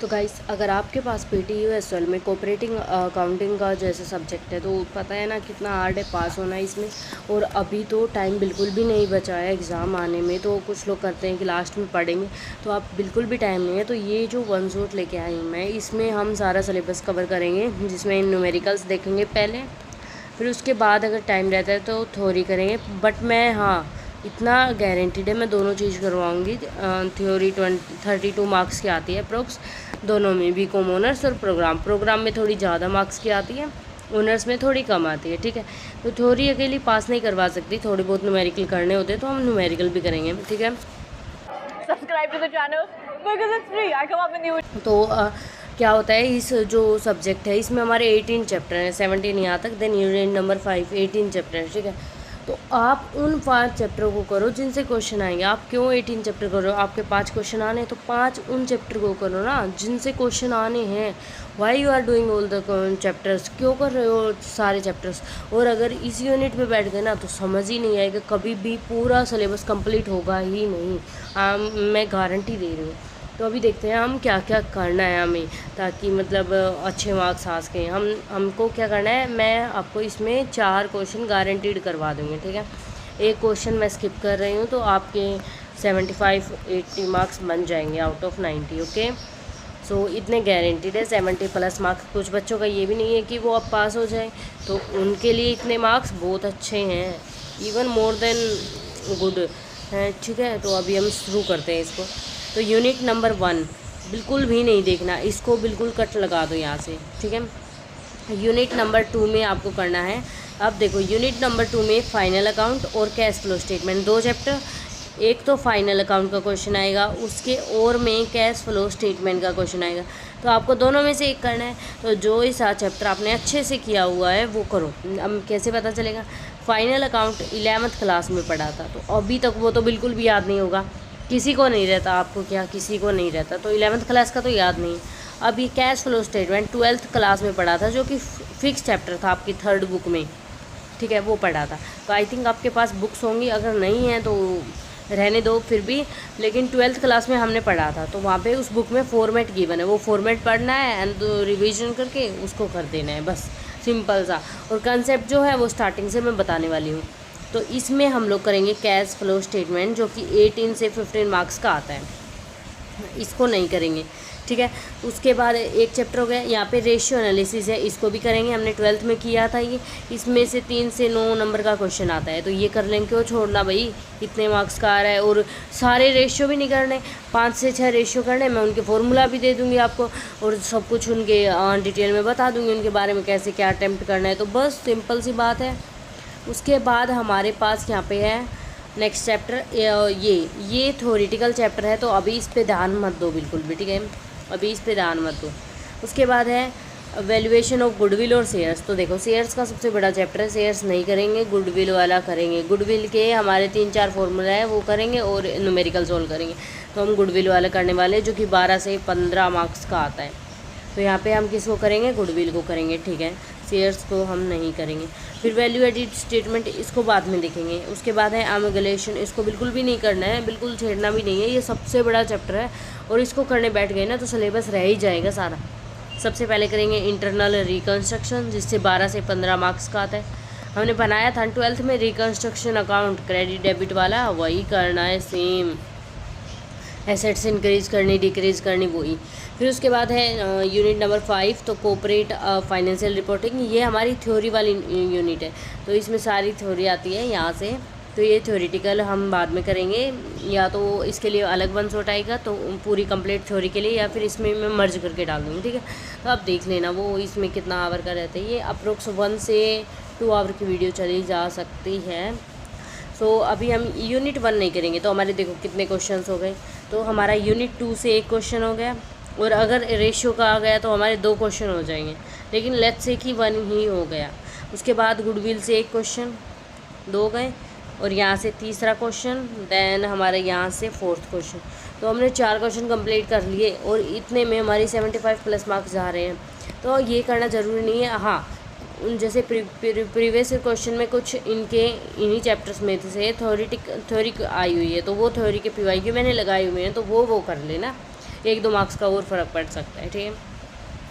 तो गाइस, अगर आपके पास PTUSL में कोऑपरेटिंग अकाउंटिंग का जैसे सब्जेक्ट है तो पता है ना कितना हार्ड है पास होना इसमें। और अभी तो टाइम बिल्कुल भी नहीं बचा है एग्ज़ाम आने में। तो कुछ लोग करते हैं कि लास्ट में पढ़ेंगे, तो आप बिल्कुल भी टाइम नहीं है। तो ये जो वन शॉट लेके आई हूँ मैं, इसमें हम सारा सिलेबस कवर करेंगे, जिसमें न्यूमेरिकल्स देखेंगे पहले, फिर उसके बाद अगर टाइम रहता है तो थ्योरी करेंगे। बट मैं इतना गारंटीड है, मैं दोनों चीज़ करवाऊँगी। थ्योरी 32 मार्क्स की आती है अप्रोक्स, दोनों में, बीकॉम ऑनर्स और प्रोग्राम में थोड़ी ज़्यादा मार्क्स की आती है, ऑनर्स में थोड़ी कम आती है। ठीक है, तो थ्योरी अकेली पास नहीं करवा सकती, थोड़ी बहुत न्यूमेरिकल करने होते हैं तो हम न्यूमेरिकल भी करेंगे। ठीक है, subscribe to the channel because it's free. I come up with new. तो क्या होता है, इस जो सब्जेक्ट है इसमें हमारे 18 चैप्टर हैं, 17 यहाँ तक, देन यूनिट नंबर 5 18 चैप्टर है। ठीक है, तो आप उन 5 चैप्टरों को करो जिनसे क्वेश्चन आएंगे। आप क्यों 18 चैप्टर करो, आपके 5 क्वेश्चन आने हैं तो 5 उन चैप्टर को करो ना जिनसे क्वेश्चन आने हैं। Why you are doing all the chapters, क्यों कर रहे हो सारे चैप्टर्स। और अगर इस यूनिट पे बैठ गए ना तो समझ ही नहीं आएगा, कभी भी पूरा सिलेबस कंप्लीट होगा ही नहीं। मैं गारंटी दे रही हूँ। तो अभी देखते हैं हम क्या क्या करना है हमें, ताकि मतलब अच्छे मार्क्स आ सकें। हमको क्या करना है, मैं आपको इसमें 4 क्वेश्चन गारंटीड करवा दूँगी। ठीक है, एक क्वेश्चन मैं स्किप कर रही हूँ तो आपके 75-80 मार्क्स बन जाएंगे आउट ऑफ 90। ओके, सो इतने गारंटीड है, 70+ मार्क्स। कुछ बच्चों का ये भी नहीं है कि वो अब पास हो जाए, तो उनके लिए इतने मार्क्स बहुत अच्छे हैं, इवन मोर देन गुड हैं। ठीक है, तो अभी हम शुरू करते हैं इसको। तो यूनिट नंबर 1 बिल्कुल भी नहीं देखना, इसको बिल्कुल कट लगा दो यहाँ से। ठीक है, यूनिट नंबर 2 में आपको करना है। अब देखो, यूनिट नंबर 2 में फाइनल अकाउंट और कैश फ्लो स्टेटमेंट, 2 चैप्टर। एक तो फाइनल अकाउंट का क्वेश्चन आएगा, उसके और में कैश फ्लो स्टेटमेंट का क्वेश्चन आएगा। तो आपको दोनों में से एक करना है। तो जो इस चैप्टर आपने अच्छे से किया हुआ है वो करो। अब कैसे पता चलेगा, फाइनल अकाउंट 11th क्लास में पढ़ा था, तो अभी तक वो तो बिल्कुल भी याद नहीं होगा, किसी को नहीं रहता। आपको क्या, किसी को नहीं रहता, तो 11th क्लास का तो याद नहीं। अब ये cash flow statement 12th class में पढ़ा था, जो कि फिक्स चैप्टर था आपकी 3rd बुक में। ठीक है, वो पढ़ा था। तो आई थिंक आपके पास बुक्स होंगी, अगर नहीं है तो रहने दो फिर भी। लेकिन 12th क्लास में हमने पढ़ा था, तो वहाँ पे उस बुक में फॉर्मेट गिवन है, वो फॉर्मेट पढ़ना है एंड रिवीजन करके उसको कर देना है, बस सिंपल सा। और कंसेप्ट जो है वो स्टार्टिंग से मैं बताने वाली हूँ। तो इसमें हम लोग करेंगे कैश फ्लो स्टेटमेंट, जो कि 18 से 15 मार्क्स का आता है, इसको नहीं करेंगे। ठीक है, उसके बाद एक चैप्टर हो गया, यहाँ पे रेशियो एनालिसिस है, इसको भी करेंगे, हमने 12th में किया था ये। इसमें से 3 से 9 नंबर का क्वेश्चन आता है, तो ये कर लेंगे, क्यों छोड़ना भाई, इतने मार्क्स का आ रहा है। और सारे रेशियो भी नहीं करने, 5 से 6 रेशियो करने, मैं उनके फॉर्मूला भी दे दूँगी आपको, और सब कुछ उनके डिटेल में बता दूँगी, उनके बारे में कैसे क्या अटैम्प्ट करना है। तो बस सिंपल सी बात है। उसके बाद हमारे पास यहाँ पे है नेक्स्ट चैप्टर, ये थ्योरेटिकल चैप्टर है, तो अभी इस पे ध्यान मत दो बिल्कुल भी। ठीक है, अभी इस पे ध्यान मत दो। उसके बाद है वैल्यूएशन ऑफ गुडविल और शेयर्स। तो देखो, शेयर्स का सबसे बड़ा चैप्टर है, शेयर्स नहीं करेंगे, गुडविल वाला करेंगे। गुडविल के हमारे 3-4 फॉर्मूला है, वो करेंगे और न्यूमेरिकल सोल्व करेंगे। तो हम गुडविल वाला करने वाले हैं, जो कि 12 से 15 मार्क्स का आता है। तो यहाँ पे हम किसको करेंगे, गुडविल को करेंगे। ठीक है, शेयर्स को हम नहीं करेंगे। फिर वैल्यू एडिड स्टेटमेंट, इसको बाद में देखेंगे। उसके बाद है एमगलेशन, इसको बिल्कुल भी नहीं करना है, बिल्कुल छेड़ना भी नहीं है, ये सबसे बड़ा चैप्टर है, और इसको करने बैठ गए ना तो सिलेबस रह ही जाएगा सारा। सबसे पहले करेंगे इंटरनल रिकन्स्ट्रक्शन, जिससे 12 से 15 मार्क्स का आता है। हमने बनाया था 12th में रिकन्स्ट्रक्शन अकाउंट, क्रेडिट डेबिट वाला, वही करना है सेम। एसेट्स इंक्रीज करनी, डिक्रीज करनी, वही। फिर उसके बाद है यूनिट नंबर 5, तो कोऑपरेट फाइनेंशियल रिपोर्टिंग, ये हमारी थ्योरी वाली यूनिट है, तो इसमें सारी थ्योरी आती है यहाँ से। तो ये थ्योरेटिकल हम बाद में करेंगे, या तो इसके लिए अलग वन शॉट आएगा तो पूरी कंप्लीट थ्योरी के लिए, या फिर इसमें मैं मर्ज करके डाल दूँगी। ठीक है, तो आप देख लेना वो इसमें कितना आवर का रहता है। ये अप्रोक्स 1 से 2 आवर की वीडियो चली जा सकती है। सो अभी हम यूनिट 1 नहीं करेंगे, तो हमारे देखो कितने क्वेश्चंस हो गए। तो हमारा यूनिट 2 से 1 क्वेश्चन हो गया, और अगर रेशियो का आ गया तो हमारे 2 क्वेश्चन हो जाएंगे, लेकिन लेट्स से कि 1 ही हो गया। उसके बाद गुडविल से 1 क्वेश्चन, 2 गए, और यहाँ से तीसरा क्वेश्चन, देन हमारे यहाँ से 4th क्वेश्चन। तो हमने 4 क्वेश्चन कंप्लीट कर लिए, और इतने में हमारी 75+ मार्क्स जा रहे हैं। तो ये करना ज़रूरी नहीं है। हाँ, जैसे प्रीवियस क्वेश्चन में कुछ इन्हीं चैप्टर्स में से थ्योरी आई हुई है, तो वो थ्योरी के PYQ मैंने लगाए हुए हैं, तो वो कर लेना। 1-2 मार्क्स का और फ़र्क पड़ सकता है, ठीक है।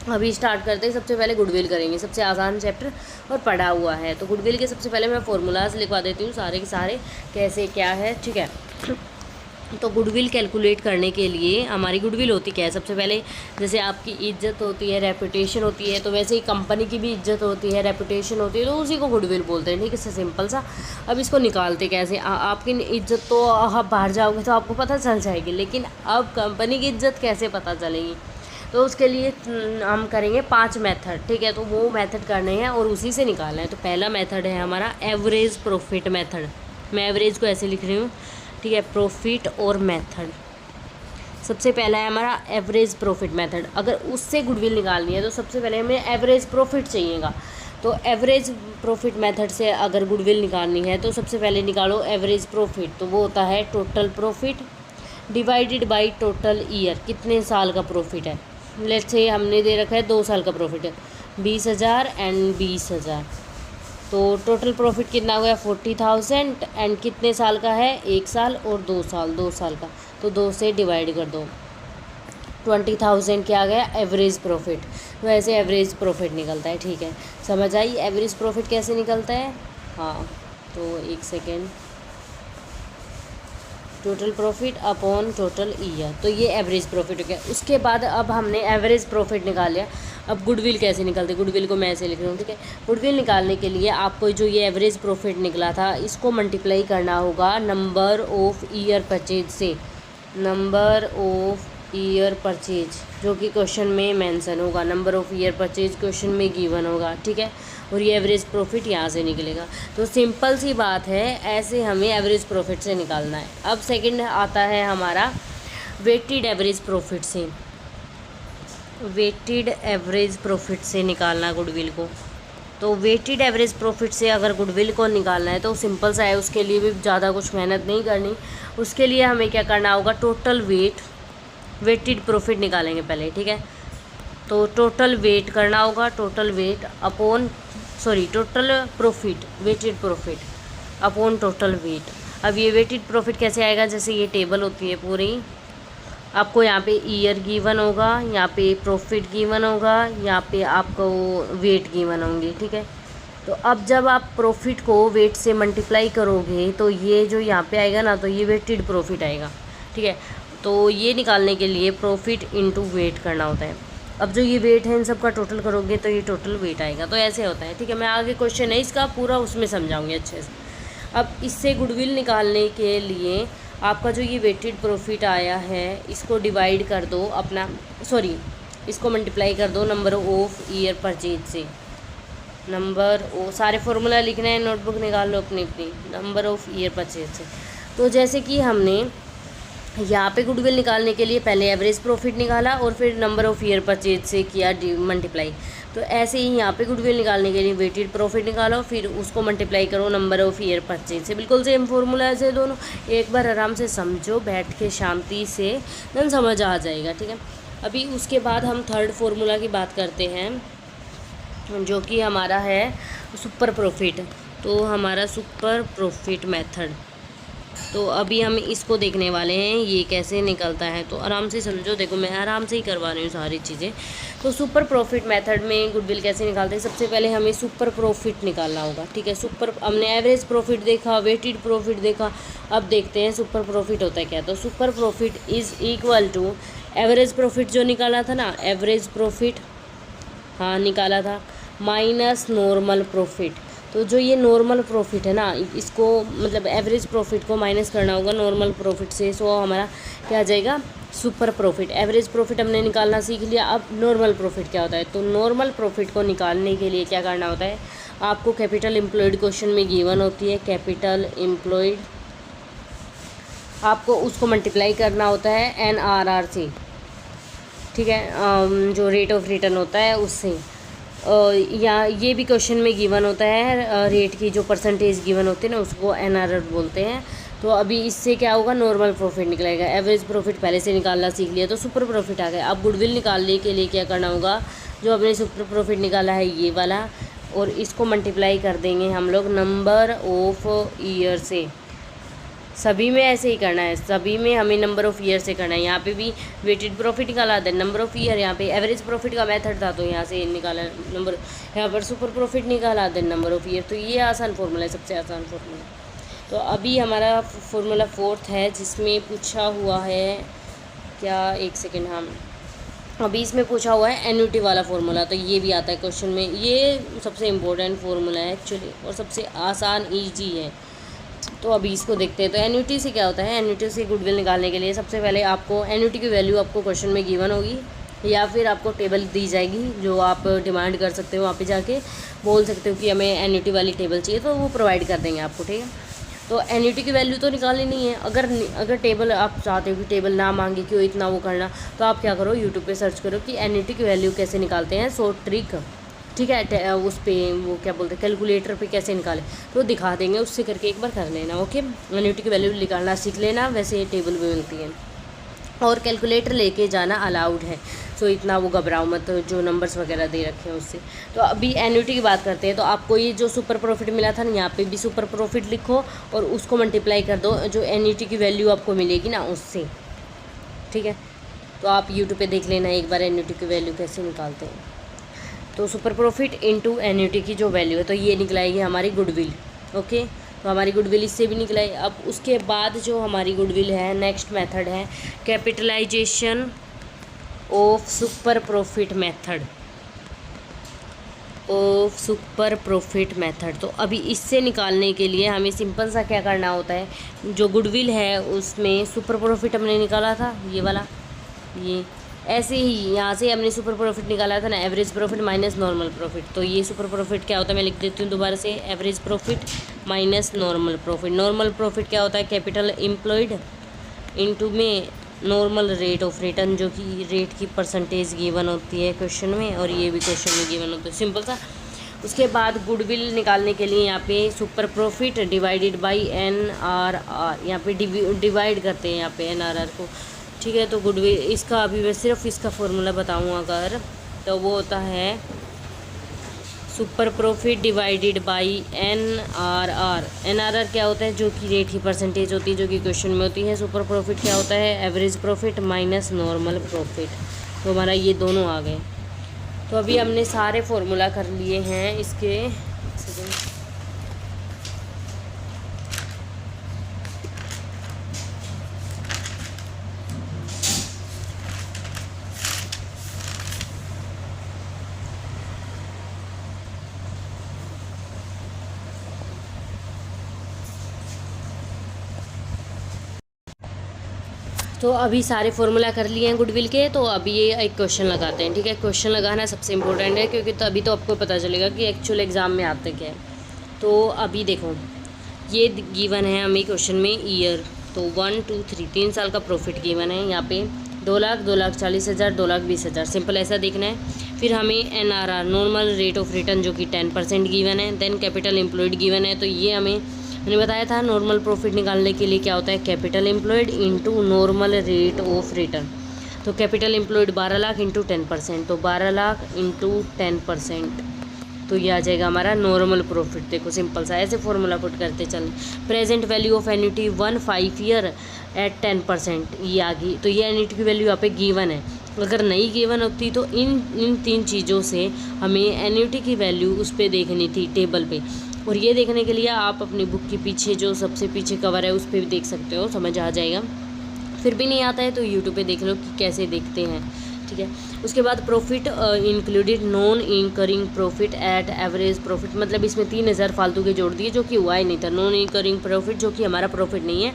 अभी स्टार्ट करते हैं। सबसे पहले गुडविल करेंगे, सबसे आसान चैप्टर और पढ़ा हुआ है। तो गुडविल के सबसे पहले मैं फार्मूलाज लिखवा देती हूँ सारे के सारे, कैसे क्या है, ठीक है। तो गुडविल कैलकुलेट करने के लिए हमारी गुडविल होती क्या है, सबसे पहले जैसे आपकी इज्जत होती है, रेपुटेशन होती है, तो वैसे ही कंपनी की भी इज्जत होती है, रेपुटेशन होती है, तो उसी को गुडविल बोलते हैं, ठीक है। सिंपल सा। अब इसको निकालते कैसे, आपकी इज्जत तो आप बाहर जाओगे तो आपको पता चल जाएगी, लेकिन अब कंपनी की इज्जत कैसे पता चलेगी, तो उसके लिए हम करेंगे 5 मेथड, ठीक है। तो वो मेथड करने हैं और उसी से निकालना है। तो पहला मेथड है हमारा एवरेज प्रॉफिट मेथड। मैं एवरेज को ऐसे लिख रही हूँ, ठीक है, प्रॉफिट और मेथड। सबसे पहला है हमारा एवरेज प्रॉफिट मेथड। अगर उससे गुडविल निकालनी है तो सबसे पहले हमें एवरेज प्रॉफिट चाहिएगा। तो एवरेज प्रॉफिट मेथड से अगर गुडविल निकालनी है तो सबसे पहले निकालो एवरेज प्रॉफिट। तो वो होता है total profit divided by total year, कितने साल का प्रॉफिट है। लेट्स से हमने दे रखा है 2 साल का प्रॉफिट है, 20,000 एंड 20,000। तो टोटल प्रॉफिट कितना हो गया 40,000 एंड कितने साल का है, 1 साल और 2 साल, 2 साल का। तो 2 से डिवाइड कर दो, 20,000 क्या आ गया एवरेज प्रॉफिट। तो ऐसे एवरेज प्रॉफिट निकलता है, ठीक है। समझ आई एवरेज प्रॉफिट कैसे निकलता है। हाँ, तो 1 second, total profit upon total year, तो ये एवरेज प्रॉफिट हो गया। उसके बाद अब हमने एवरेज प्रॉफिट निकाल लिया। अब गुडविल कैसे निकलते, गुडविल को मैं ऐसे लिख रही हूँ, ठीक है। गुडविल निकालने के लिए आपको जो ये एवरेज प्रॉफिट निकला था इसको मल्टीप्लाई करना होगा नंबर ऑफ ईयर परचेज से, नंबर ऑफ ईयर परचेज, जो कि क्वेश्चन में मेंशन होगा। Number of year purchase question में गिवन होगा, ठीक है। और ये एवरेज प्रॉफिट यहाँ से निकलेगा। तो सिंपल सी बात है, ऐसे हमें एवरेज प्रॉफिट से निकालना है। अब सेकंड आता है हमारा वेटेड एवरेज प्रॉफिट से, वेटेड एवरेज प्रॉफिट से निकालना गुडविल को। तो वेटेड एवरेज प्रॉफिट से अगर गुडविल को निकालना है तो सिंपल सा है, उसके लिए भी ज़्यादा कुछ मेहनत नहीं करनी। उसके लिए हमें क्या करना होगा, टोटल वेटेड प्रॉफिट निकालेंगे पहले, ठीक है। तो टोटल वेट करना होगा, total weight upon total profit, weighted profit upon total weight. अब ये वेटेड प्रॉफिट कैसे आएगा, जैसे ये टेबल होती है पूरी, आपको यहाँ पे ईयर गिवन होगा, यहाँ पे प्रॉफिट गिवन होगा, यहाँ पे आपको वेट गिवन होंगे, ठीक है। तो अब जब आप प्रॉफिट को वेट से मल्टीप्लाई करोगे तो ये जो यहाँ पे आएगा ना, तो ये वेटेड प्रॉफिट आएगा, ठीक है। तो ये निकालने के लिए प्रॉफिट इनटू वेट करना होता है। अब जो ये वेट है इन सब का टोटल करोगे तो ये टोटल वेट आएगा। तो ऐसे होता है, ठीक है। मैं आगे क्वेश्चन है इसका पूरा उसमें समझाऊंगी अच्छे से। अब इससे गुडविल निकालने के लिए आपका जो ये वेटेड प्रॉफिट आया है इसको डिवाइड कर दो अपना, इसको मल्टीप्लाई कर दो नंबर ऑफ ईयर परचेज से। नंबर ओ सारे फॉर्मूला लिखना है, नोटबुक निकाल लो अपनी अपनी, नंबर ऑफ ईयर परचेज से। तो जैसे कि हमने यहाँ पे गुडविल निकालने के लिए पहले एवरेज प्रॉफिट निकाला और फिर नंबर ऑफ ईयर परचेज से किया मल्टीप्लाई। तो ऐसे ही यहाँ पे गुडविल निकालने के लिए वेटेड प्रॉफिट निकालो, फिर उसको मल्टीप्लाई करो नंबर ऑफ ईयर परचेज से। बिल्कुल सेम फार्मूला है दोनों। एक बार आराम से समझो, बैठ के शांति से, देन समझ आ जाएगा, ठीक है। अभी उसके बाद हम थर्ड फार्मूला की बात करते हैं, जो कि हमारा है सुपर प्रॉफिट। तो हमारा सुपर प्रॉफिट मेथड, तो अभी हम इसको देखने वाले हैं ये कैसे निकलता है। तो आराम से समझो, देखो मैं आराम से ही करवा रही हूँ सारी चीज़ें। तो सुपर प्रॉफिट मेथड में गुडविल कैसे निकालते हैं, सबसे पहले हमें सुपर प्रॉफिट निकालना होगा, ठीक है। हमने एवरेज प्रॉफिट देखा, वेटेड प्रॉफिट देखा, अब देखते हैं सुपर प्रॉफिट होता है क्या। तो super profit is equal to average profit जो निकाला था ना, एवरेज प्रॉफिट हाँ निकाला था, माइनस नॉर्मल प्रॉफिट। तो जो ये नॉर्मल प्रॉफिट है ना, इसको मतलब एवरेज प्रॉफिट को माइनस करना होगा नॉर्मल प्रॉफिट से। सो हमारा क्या आ जाएगा, सुपर प्रॉफिट। एवरेज प्रॉफिट हमने निकालना सीख लिया, अब नॉर्मल प्रॉफिट क्या होता है। तो नॉर्मल प्रॉफिट को निकालने के लिए क्या करना होता है, आपको कैपिटल एम्प्लॉयड क्वेश्चन में गिवन होती है, कैपिटल एम्प्लॉयड, आपको उसको मल्टीप्लाई करना होता है NRR से, ठीक है, जो रेट ऑफ रिटर्न होता है उससे। या ये भी क्वेश्चन में गिवन होता है, रेट की जो परसेंटेज गिवन होती है ना उसको NRR बोलते हैं। तो अभी इससे क्या होगा, नॉर्मल प्रॉफिट निकलेगा। एवरेज प्रॉफिट पहले से निकालना सीख लिया तो सुपर प्रॉफिट आ गया। अब गुडविल निकालने के लिए क्या करना होगा, जो हमने सुपर प्रॉफिट निकाला है ये वाला, और इसको मल्टीप्लाई कर देंगे हम लोग नंबर ऑफ ईयर से। सभी में ऐसे ही करना है, सभी में हमें नंबर ऑफ़ ईयर से करना है। यहाँ पे भी वेटेड प्रॉफिट निकाला था, नंबर ऑफ़ ईयर, यहाँ पे एवरेज प्रॉफिट का मेथड था तो यहाँ से निकाला नंबर, यहाँ पर सुपर प्रॉफिट निकाला देन नंबर ऑफ़ ईयर। तो ये आसान फार्मूला है, सबसे आसान फार्मूला। तो अभी हमारा फार्मूला 4th है जिसमें पूछा हुआ है क्या, एक सेकेंड, हाँ अभी इसमें पूछा हुआ है एन्युटी वाला फार्मूला। तो ये भी आता है क्वेश्चन में, ये सबसे इम्पोर्टेंट फार्मूला है एक्चुअली और सबसे आसान ईजी है। तो अभी इसको देखते हैं। तो एन्युटी से क्या होता है, एन्युटी से गुडविल निकालने के लिए सबसे पहले आपको एन्युटी की वैल्यू आपको क्वेश्चन में गिवन होगी या फिर आपको टेबल दी जाएगी जो आप डिमांड कर सकते हो, वहाँ पे जाके बोल सकते हो कि हमें एन्युटी वाली टेबल चाहिए, तो वो प्रोवाइड कर देंगे आपको, ठीक है। तो एन्युटी की वैल्यू तो निकालनी नहीं है। अगर टेबल आप चाहते हो कि टेबल ना मांगे, क्यों इतना वो करना, तो आप क्या करो, यूट्यूब पे सर्च करो कि एन्युटी की वैल्यू कैसे निकालते हैं, शॉर्ट ट्रिक, ठीक है। उस पर वो क्या बोलते हैं, कैलकुलेटर पे कैसे निकालें, तो दिखा देंगे, उससे करके एक बार कर लेना, ओके। एन्युटी की वैल्यू निकालना सीख लेना, वैसे टेबल भी मिलती है और कैलकुलेटर लेके जाना अलाउड है। सो इतना वो घबराओ मत, जो नंबर्स वगैरह दे रखे हैं उससे। तो अभी एन्युटी की बात करते हैं। तो आपको ये जो सुपर प्रॉफिट मिला था ना, यहाँ पे भी सुपर प्रॉफिट लिखो और उसको मल्टीप्लाई कर दो जो एन्युटी की वैल्यू आपको मिलेगी ना उससे, ठीक है। तो आप यूट्यूब पे देख लेना एक बार एन्युटी की वैल्यू कैसे निकालते हैं। तो सुपर प्रॉफिट इनटू एन्युटी की जो वैल्यू है तो ये निकलाएगी हमारी गुडविल, ओके। तो हमारी गुडविल इससे भी निकलाई। अब उसके बाद जो हमारी गुडविल है, नेक्स्ट मेथड है capitalisation of super profit method, of super profit method. तो अभी इससे निकालने के लिए हमें सिंपल सा क्या करना होता है, जो गुडविल है उसमें सुपर प्रॉफिट हमने निकाला था, ये वाला, ये ऐसे ही यहाँ से हमने सुपर प्रॉफिट निकाला था ना, average profit minus normal profit. तो ये सुपर प्रॉफिट क्या होता है, मैं लिख देती हूँ दोबारा से, average profit minus normal profit. Normal profit क्या होता है, कैपिटल एम्प्लॉयड इनटू में नॉर्मल रेट ऑफ रिटर्न, जो कि रेट की परसेंटेज गिवन होती है क्वेश्चन में, और ये भी क्वेश्चन में गिवन होता है, सिंपल सा। उसके बाद गुडविल निकालने के लिए यहाँ पे super profit divided by NRR, यहाँ पे डिवाइड करते हैं यहाँ पे NRR को, ठीक है। तो गुडविल इसका अभी मैं सिर्फ इसका फॉर्मूला बताऊँ अगर, तो वो होता है super profit divided by NRR। NRR क्या होता है, जो कि रेट की परसेंटेज होती है, जो कि क्वेश्चन में होती है। सुपर प्रॉफिट क्या होता है, average profit minus normal profit. तो हमारा ये दोनों आ गए। तो अभी हमने सारे फॉर्मूला कर लिए हैं इसके। तो अभी सारे फॉर्मूला कर लिए हैं गुडविल के। तो अभी ये एक क्वेश्चन लगाते हैं, ठीक है। क्वेश्चन लगाना सबसे इम्पोर्टेंट है, क्योंकि तो अभी तो आपको पता चलेगा कि एक्चुअल एग्ज़ाम में आते क्या है। तो अभी देखो, ये गिवन है हमें क्वेश्चन में ईयर, तो 1 2 3 3 साल का प्रॉफिट गिवन है यहाँ पे, 2 लाख, 2,40,000, 2,20,000, सिंपल ऐसा देखना है। फिर हमें NRR normal rate of return जो कि 10% गिवन है। देन कैपिटल एम्प्लॉयड गिवन है। तो ये मैंने बताया था नॉर्मल प्रॉफिट निकालने के लिए क्या होता है, capital employed into normal rate of return. तो कैपिटल एम्प्लॉयड 12 लाख इंटू 10%, तो 12 लाख इंटू 10%, तो ये आ जाएगा हमारा नॉर्मल प्रॉफिट। देखो सिंपल सा ऐसे फॉर्मूला पुट करते चल। Present value of annuity 5 year at 10%, ये आ गई। तो ये एन्युटी की वैल्यू यहाँ पे गिवन है। अगर नहीं गिवन होती तो इन 3 चीज़ों से हमें एन्युटी की वैल्यू उस पर देखनी थी टेबल पे। और ये देखने के लिए आप अपनी बुक के पीछे जो सबसे पीछे कवर है उस पर भी देख सकते हो, समझ आ जाएगा। फिर भी नहीं आता है तो यूट्यूब पे देख लो कि कैसे देखते हैं, ठीक है। उसके बाद profit included non incurring profit at average profit, मतलब इसमें 3,000 फालतू के जोड़ दिए जो कि हुआ ही नहीं था। नॉन इंकरिंग प्रॉफिट जो कि हमारा प्रॉफिट नहीं है,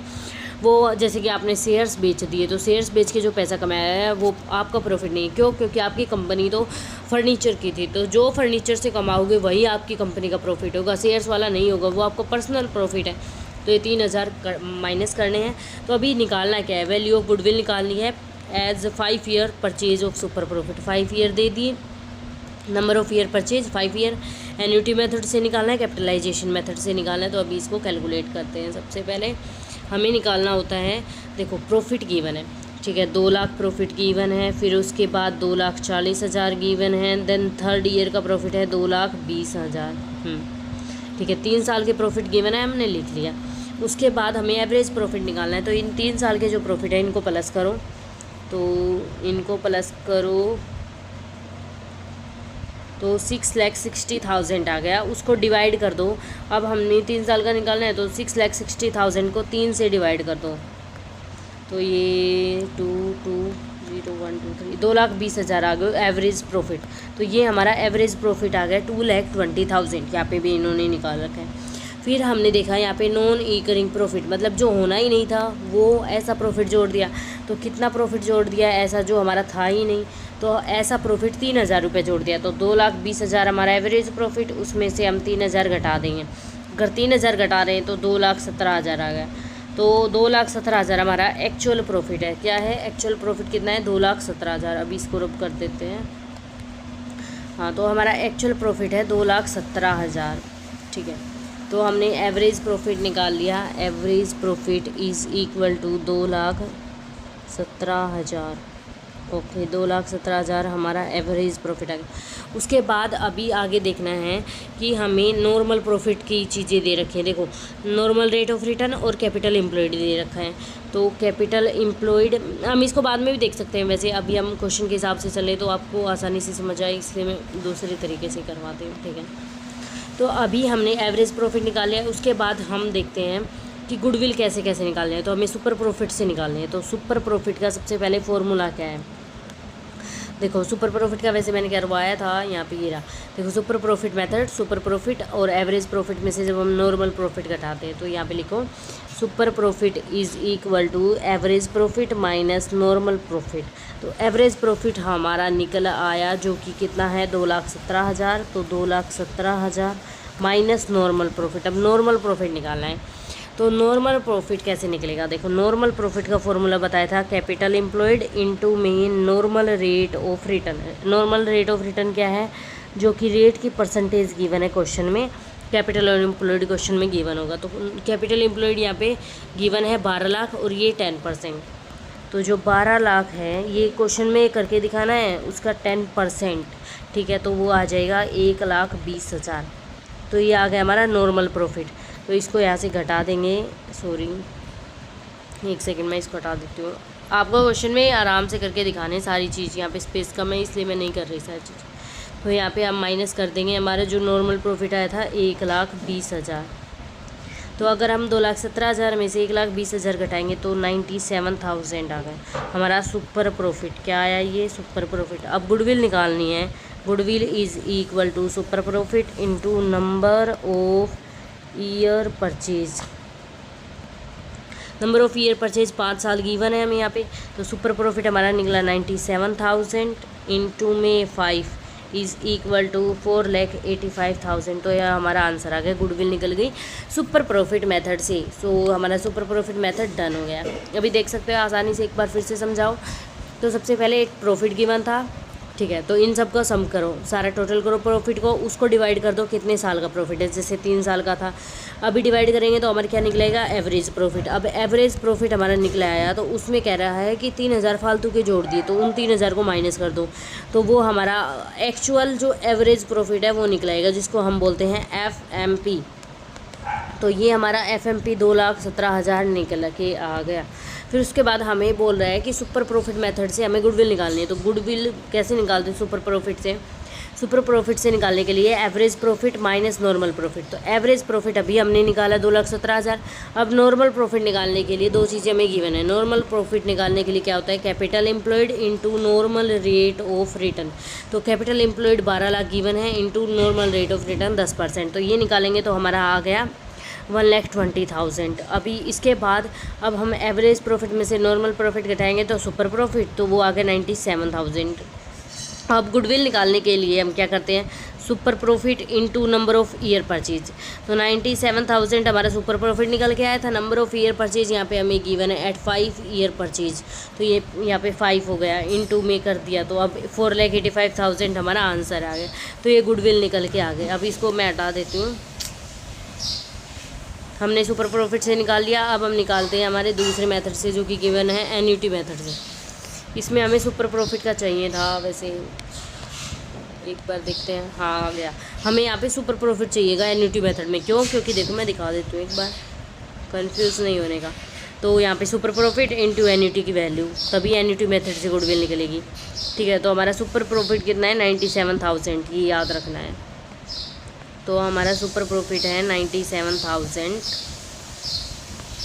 वो जैसे कि आपने शेयर्स बेच दिए, तो शेयर्स बेच के जो पैसा कमाया है वो आपका प्रॉफिट नहीं है। क्यों? क्योंकि आपकी कंपनी तो फर्नीचर की थी, तो जो फर्नीचर से कमाओगे वही आपकी कंपनी का प्रॉफिट होगा, शेयर्स वाला नहीं होगा, वो आपका पर्सनल प्रॉफिट है। तो ये 3,000 माइनस करने हैं। तो अभी निकालना क्या है, वैल्यू ऑफ गुडविल निकालनी है as 5 year purchase of super profit. 5 year दे दिए, number of year purchase 5 year. Annuity method से निकालना है, कैपिटलाइजेशन मेथड से निकालना है। तो अभी इसको कैलकुलेट करते हैं। सबसे पहले हमें निकालना होता है, देखो प्रॉफिट गिवन है, ठीक है, 2 लाख प्रॉफिट गिवन है। फिर उसके बाद 2,40,000 गिवन है। देन थर्ड ईयर का प्रॉफिट है 2,20,000, ठीक है। 3 साल के प्रॉफिट गिवन है, हमने लिख लिया। उसके बाद हमें एवरेज प्रॉफिट निकालना है। तो इन 3 साल के जो प्रॉफिट है इनको प्लस करो, तो इनको प्लस करो तो 6,60,000 आ गया। उसको डिवाइड कर दो, अब हमने 3 साल का निकालना है तो 6,60,000 को 3 से डिवाइड कर दो, तो ये 2,2,0,1,2,3 2,20,000 आ गए एवरेज प्रॉफिट। तो ये हमारा एवरेज प्रॉफिट आ गया 2,20,000, यहाँ पे भी इन्होंने निकाल रखा है। फिर हमने देखा यहाँ पे नॉन रिकरिंग प्रॉफिट, मतलब जो होना ही नहीं था वो ऐसा प्रॉफिट जोड़ दिया। तो कितना प्रॉफिट जोड़ दिया, ऐसा जो हमारा था ही नहीं, तो ऐसा प्रॉफिट 3,000 रुपये जोड़ दिया। तो 2,20,000 हमारा एवरेज प्रॉफिट, उसमें से हम 3,000 घटा देंगे। अगर 3,000 घटा रहे हैं तो 2,17,000 आ गया। तो 2,17,000 हमारा एक्चुअल प्रॉफिट है। क्या है एक्चुअल प्रॉफिट, कितना है 2,17,000। अभी इसको रब कर देते हैं। हाँ, तो हमारा एक्चुअल प्रॉफिट है 2,17,000। ठीक है, तो हमने एवरेज प्रॉफिट निकाल लिया। Average profit is equal to 2,17,000। Okay, 2,17,000 हमारा एवरेज प्रॉफिट आ गया। उसके बाद अभी आगे देखना है कि हमें नॉर्मल प्रॉफिट की चीज़ें दे रखी हैं। देखो, नॉर्मल रेट ऑफ रिटर्न और कैपिटल एम्प्लॉयड दे रखा है। तो कैपिटल एम्प्लॉयड हम इसको बाद में भी देख सकते हैं, वैसे अभी हम क्वेश्चन के हिसाब से चले तो आपको आसानी से समझ आए, इसलिए मैं दूसरे तरीके से करवाती हूँ। ठीक है, तो अभी हमने एवरेज प्रॉफिट निकाल लिया। उसके बाद हम देखते हैं कि गुडविल कैसे कैसे निकालने हैं। तो हमें सुपर प्रॉफिट से निकालने हैं। तो सुपर प्रॉफिट का सबसे पहले फॉर्मूला क्या है, देखो सुपर प्रॉफिट का वैसे मैंने करवाया था, यहाँ पे ये रहा। देखो, super profit method, super profit और एवरेज प्रॉफिट में से जब हम नॉर्मल प्रॉफिट घटाते हैं तो यहाँ पे लिखो super profit is equal to average profit minus normal profit. तो एवरेज प्रॉफिट हमारा निकल आया जो कि कितना है 2,17,000। तो 2,17,000 माइनस नॉर्मल प्रॉफिट। अब नॉर्मल प्रॉफिट निकालना है। तो नॉर्मल प्रॉफिट कैसे निकलेगा, देखो नॉर्मल प्रॉफिट का फॉर्मूला बताया था कैपिटल एम्प्लॉयड इनटू में normal rate of return. Normal rate of return क्या है, जो कि रेट की परसेंटेज गिवन है क्वेश्चन में। कैपिटल और एम्प्लॉयड क्वेश्चन में गिवन होगा। तो कैपिटल एम्प्लॉयड यहाँ पे गिवन है 12 लाख और ये 10%। तो जो 12 लाख है ये क्वेश्चन में करके दिखाना है, उसका 10%। ठीक है, तो वो आ जाएगा 1,20,000। तो ये आ गया हमारा नॉर्मल प्रॉफिट। तो इसको यहाँ से घटा देंगे, सॉरी एक सेकंड में इसको हटा देती हूँ। आपको क्वेश्चन में आराम से करके दिखाने सारी चीज़, यहाँ पे स्पेस कम है इसलिए मैं नहीं कर रही सारी चीज़। तो यहाँ पे हम माइनस कर देंगे, हमारा जो नॉर्मल प्रॉफिट आया था 1,20,000। तो अगर हम 2,17,000 में से 1,20,000 घटाएंगे तो 97,000 आ गए हमारा सुपर प्रॉफिट। क्या आया ये सुपर प्रॉफिट। अब गुडविल निकालनी है। Goodwill is equal to super profit into number of year purchase. Number of year purchase 5 साल गिवन है हमें यहाँ पे। तो सुपर प्रॉफिट हमारा निकला 97,000 इंटू में 5 इज़ इक्वल टू 4,85,000। तो यह हमारा आंसर आ गया, गुडविल निकल गई सुपर प्रॉफिट मेथड से। सो हमारा सुपर प्रॉफिट मेथड डन हो गया। अभी देख सकते हो आसानी से, एक बार फिर से समझाओ। तो सबसे पहले एक प्रॉफिट गिवन था, ठीक है, तो इन सब का सम करो, सारा टोटल करो प्रॉफिट को, उसको डिवाइड कर दो कितने साल का प्रॉफिट है। जैसे 3 साल का था, अभी डिवाइड करेंगे तो हमारे क्या निकलेगा एवरेज प्रॉफिट। अब एवरेज प्रॉफिट हमारा निकला आया, तो उसमें कह रहा है कि 3,000 फालतू के जोड़ दिए, तो उन 3,000 को माइनस कर दो, तो वो हमारा एक्चुअल जो एवरेज प्रॉफिट है वो निकलेगा, जिसको हम बोलते हैं FMP। तो ये हमारा FMP 2,17,000 निकल के आ गया। फिर उसके बाद हमें बोल रहा है कि सुपर प्रॉफिट मेथड से हमें गुडविल निकालनी है। तो गुडविल कैसे निकालते हैं सुपर प्रॉफिट से। सुपर प्रॉफिट से निकालने के लिए average profit minus normal profit. तो एवरेज प्रॉफिट अभी हमने निकाला 2,17,000। अब नॉर्मल प्रॉफिट निकालने के लिए 2 चीज़ें हमें गिवन है। नॉर्मल प्रॉफिट निकालने के लिए क्या होता है, capital employed into normal rate of return. तो कैपिटल एम्प्लॉयड 12 लाख गिवन है into normal rate of return 10%। तो ये निकालेंगे तो हमारा आ गया 1,20,000। अभी इसके बाद अब हम एवरेज प्रॉफिट में से नॉर्मल प्रॉफिट घटाएंगे तो सुपर प्रॉफिट, तो वो आ गया 97,000। अब गुडविल निकालने के लिए हम क्या करते हैं, super profit into number of year purchase. तो 97,000 हमारा सुपर प्रॉफिट निकल के आया था। नंबर ऑफ ईयर परचेज यहाँ पे हमें गिवन है एट 5 ईयर परचेज। तो ये यहाँ पे 5 हो गया, इनटू में कर दिया, तो अब 4,85,000 हमारा आंसर आ गया। तो ये गुडविल निकल के आ गए। अब इसको मैं हटा देती हूँ। हमने सुपर प्रॉफिट से निकाल लिया। अब हम निकालते हैं हमारे दूसरे मेथड से, जो कि गिवन है एन्युटी मेथड से। इसमें हमें सुपर प्रॉफिट का चाहिए था, वैसे एक बार देखते हैं। हाँ आ गया, हमें यहाँ पे सुपर प्रॉफिट चाहिएगा एन्युटी मेथड में। क्यों, क्योंकि देखो मैं दिखा देती हूँ एक बार, कंफ्यूज नहीं होने का। तो यहाँ पे सुपर प्रॉफिट इनटू एन्युटी की वैल्यू, तभी एन्युटी मेथड से गुडविल निकलेगी। ठीक है, तो हमारा सुपर प्रॉफिट कितना है 97,000, ये याद रखना है। तो हमारा सुपर प्रॉफिट है 97,000।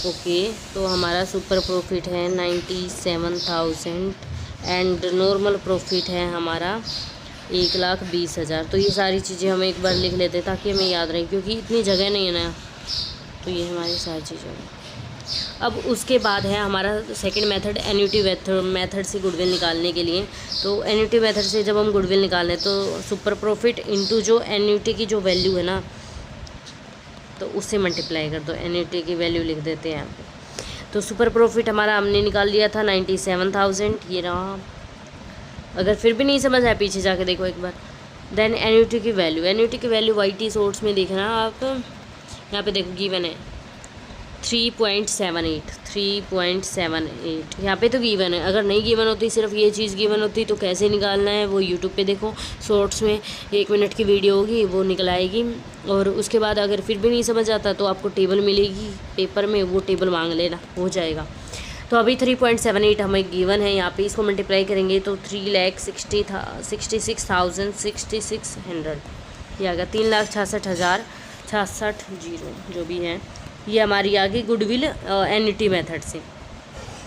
ओके, तो हमारा सुपर प्रॉफिट है 97,000 एंड नॉर्मल प्रॉफिट है हमारा 1,20,000। तो ये सारी चीज़ें हम एक बार लिख लेते हैं ताकि हमें याद रहे, क्योंकि इतनी जगह नहीं है ना। तो ये हमारी सारी चीज़ें हैं। अब उसके बाद है हमारा सेकंड मेथड एन्युटी मेथड से गुडविल निकालने के लिए। तो एन्युटी मेथड से जब हम गुडविल निकालें तो सुपर प्रॉफिट इनटू जो एन्युटी की जो वैल्यू है ना, तो उससे मल्टीप्लाई कर दो। एन्युटी की वैल्यू लिख देते हैं यहाँ पे। तो सुपर प्रॉफिट हमारा हमने निकाल लिया था 97,000, ये रहा। अगर फिर भी नहीं समझ आया पीछे जाके देखो एक बार। देन एन्युटी की वैल्यू वाईटी सोर्स में देखना आप, यहाँ पे देखो गिवन है 3.78 यहाँ पे तो गिवन है। अगर नहीं गिवन होती, सिर्फ ये चीज़ गिवन होती, तो कैसे निकालना है वो यूट्यूब पे देखो, शॉर्ट्स में 1 मिनट की वीडियो होगी, वो निकल आएगी। और उसके बाद अगर फिर भी नहीं समझ आता तो आपको टेबल मिलेगी पेपर में, वो टेबल मांग लेना, हो जाएगा। तो अभी 3.78 हमें गिवन है। यहाँ पे इसको मल्टीप्लाई करेंगे तो 3,66,600 ये आ गया 3,66,000 जो भी है। ये हमारी आ गई गुडविल एन्युटी मेथड से।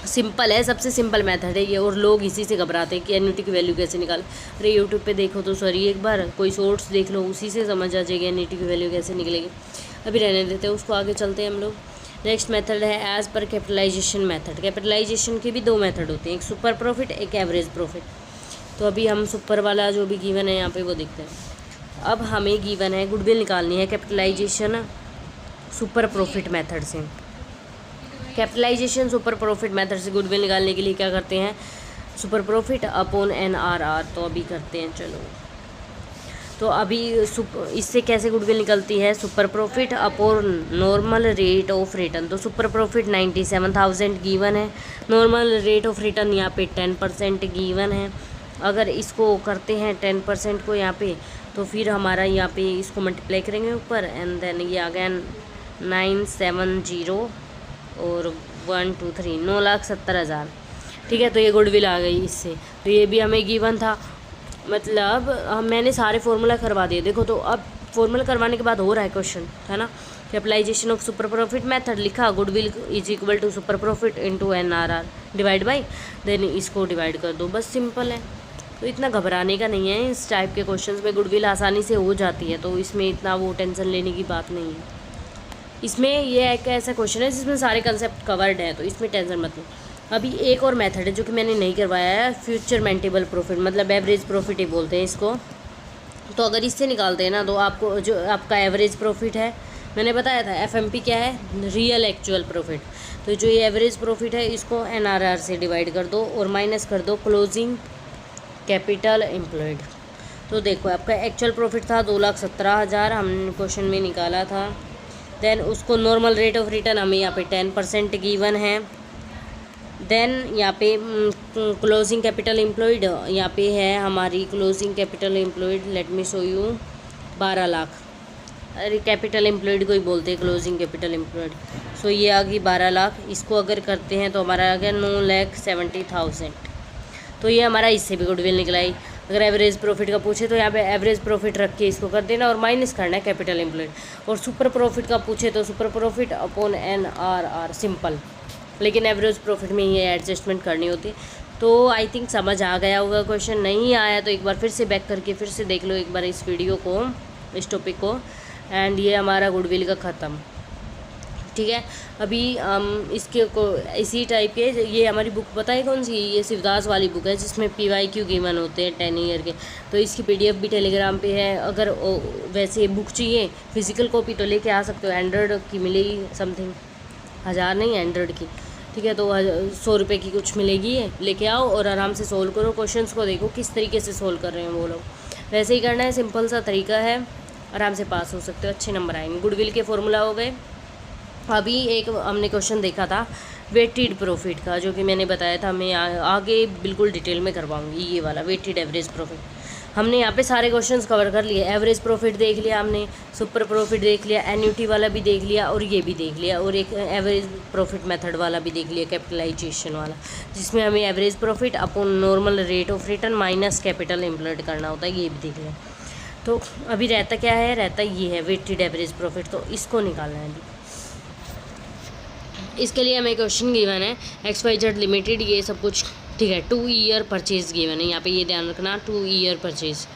सिंपल है, सबसे सिंपल मेथड है ये, और लोग इसी से घबराते हैं कि एन्युटी की वैल्यू कैसे निकाल। अरे यूट्यूब पे देखो तो सॉरी, एक बार कोई शॉर्ट्स देख लो, उसी से समझ आ जाएगी एन्युटी की वैल्यू कैसे निकलेगी। अभी रहने देते हैं उसको, आगे चलते हैं हम लोग। नेक्स्ट मेथड है as per capitalisation method. Capitalisation के भी 2 मेथड होते हैं, एक सुपर प्रॉफिट, एक एवरेज प्रॉफिट। तो अभी हम सुपर वाला जो भी गिवन है यहाँ पे वो देखते हैं। अब हमें गिवन है गुडविल निकालनी है कैपिटलाइजेशन सुपर प्रॉफिट मेथड से। कैपिटलाइजेशन सुपर प्रॉफिट मेथड से गुडविल निकालने के लिए क्या करते हैं, सुपर प्रॉफिट अपॉन NRR। तो अभी करते हैं, चलो। तो अभी इससे कैसे गुडविल निकलती है, super profit upon normal rate of return. तो सुपर प्रॉफिट 97,000 गिवन है, नॉर्मल रेट ऑफ रिटर्न यहाँ पे 10% गिवन है। अगर इसको करते हैं 10% को यहाँ पे, तो फिर हमारा यहाँ पे इसको मल्टीप्लाई करेंगे ऊपर, एंड देन ये आ गया 970 और 123 9,70,000। ठीक है, तो ये गुडविल आ गई इससे। तो ये भी हमें गिवन था, मतलब मैंने सारे फार्मूला करवा दिए। देखो तो अब फार्मूला करवाने के बाद हो रहा है क्वेश्चन, है ना। Capitalisation of super profit method लिखा, goodwill is equal to super profit into NRR divide by, then इसको डिवाइड कर दो, बस सिंपल है। तो इतना घबराने का नहीं है, इस टाइप के क्वेश्चंस में गुडविल आसानी से हो जाती है, तो इसमें इतना वो टेंशन लेने की बात नहीं है। इसमें ये एक ऐसा क्वेश्चन है जिसमें सारे कंसेप्ट कवर्ड हैं, तो इसमें टेंशन मत लो। अभी एक और मेथड है जो कि मैंने नहीं करवाया है, फ्यूचर मेंटेबल प्रॉफिट, मतलब एवरेज प्रॉफिट ही बोलते हैं इसको। तो अगर इससे निकालते हैं ना, तो आपको जो आपका एवरेज प्रॉफिट है, मैंने बताया था FMP क्या है, रियल एक्चुअल प्रॉफिट। तो जो ये एवरेज प्रॉफिट है इसको NRR से डिवाइड कर दो और माइनस कर दो क्लोजिंग कैपिटल एम्प्लॉयड। तो देखो आपका एक्चुअल प्रॉफिट था 2,70,000, हमने क्वेश्चन में निकाला था। देन उसको नॉर्मल रेट ऑफ रिटर्न हमें यहाँ पे 10% गिवन है। देन यहाँ पे क्लोजिंग कैपिटल एम्प्लॉयड, यहाँ पे है हमारी closing capital employed, late me show you, 12 lakh. अरे कैपिटल एम्प्लॉयड को ही बोलते हैं क्लोजिंग कैपिटल एम्प्लॉयड। सो ये आ गई 12 लाख। इसको अगर करते हैं तो हमारा आ गया 9,70,000। तो ये हमारा इससे भी गुडविल निकलाई। अगर एवरेज प्रॉफिट का पूछे तो यहाँ पे एवरेज प्रॉफिट रख के इसको कर देना और माइनस करना है कैपिटल एम्प्लॉयड। और सुपर प्रॉफिट का पूछे तो super profit upon NRR, simple. लेकिन एवरेज प्रॉफिट में ये एडजस्टमेंट करनी होती है। तो आई थिंक समझ आ गया होगा क्वेश्चन, नहीं आया तो एक बार फिर से बैक करके फिर से देख लो एक बार इस वीडियो को, इस टॉपिक को। एंड ये हमारा गुडविल का ख़त्म। ठीक है, अभी इसके को इसी टाइप के, ये हमारी बुक पता है कौन सी, ये शिवदास वाली बुक है जिसमें PYQ गिवन होते हैं 10 ईयर के। तो इसकी PDF भी टेलीग्राम पे है। अगर वैसे बुक चाहिए फिजिकल कॉपी तो लेके आ सकते हो, एंड्रॉयड की मिलेगी समथिंग 1000 नहीं, एंड्रॉयड की। ठीक है, तो 100 रुपये की कुछ मिलेगी, लेके आओ और आराम से सोल्व करो क्वेश्चंस को, देखो किस तरीके से सोल्व कर रहे हैं वो लोग। वैसे ही करना है, सिंपल सा तरीका है, आराम से पास हो सकते हो, अच्छे नंबर आएंगे। गुडविल के फॉर्मूला हो गए। अभी एक हमने क्वेश्चन देखा था वेटेड प्रॉफिट का, जो कि मैंने बताया था मैं आगे बिल्कुल डिटेल में करवाऊंगी, ये वाला वेटेड एवरेज प्रॉफिट। हमने यहाँ पे सारे क्वेश्चंस कवर कर लिए। एवरेज प्रॉफिट देख लिया हमने, सुपर प्रॉफिट देख लिया, एन्युटी वाला भी देख लिया और ये भी देख लिया, और एक एवरेज प्रॉफिट मेथड वाला भी देख लिया, कैपिटलाइजेशन वाला, जिसमें हमें average profit upon normal rate of return minus capital employed करना होता है, ये भी देख लिया। तो अभी रहता क्या है, रहता ये है वेटेड एवरेज प्रॉफिट, तो इसको निकालना है अभी। इसके लिए हमें क्वेश्चन गिवन है XYZ लिमिटेड, ये सब कुछ ठीक है। 2 ईयर परचेज गिवन है यहाँ पे, ये ध्यान रखना 2 ईयर परचेज।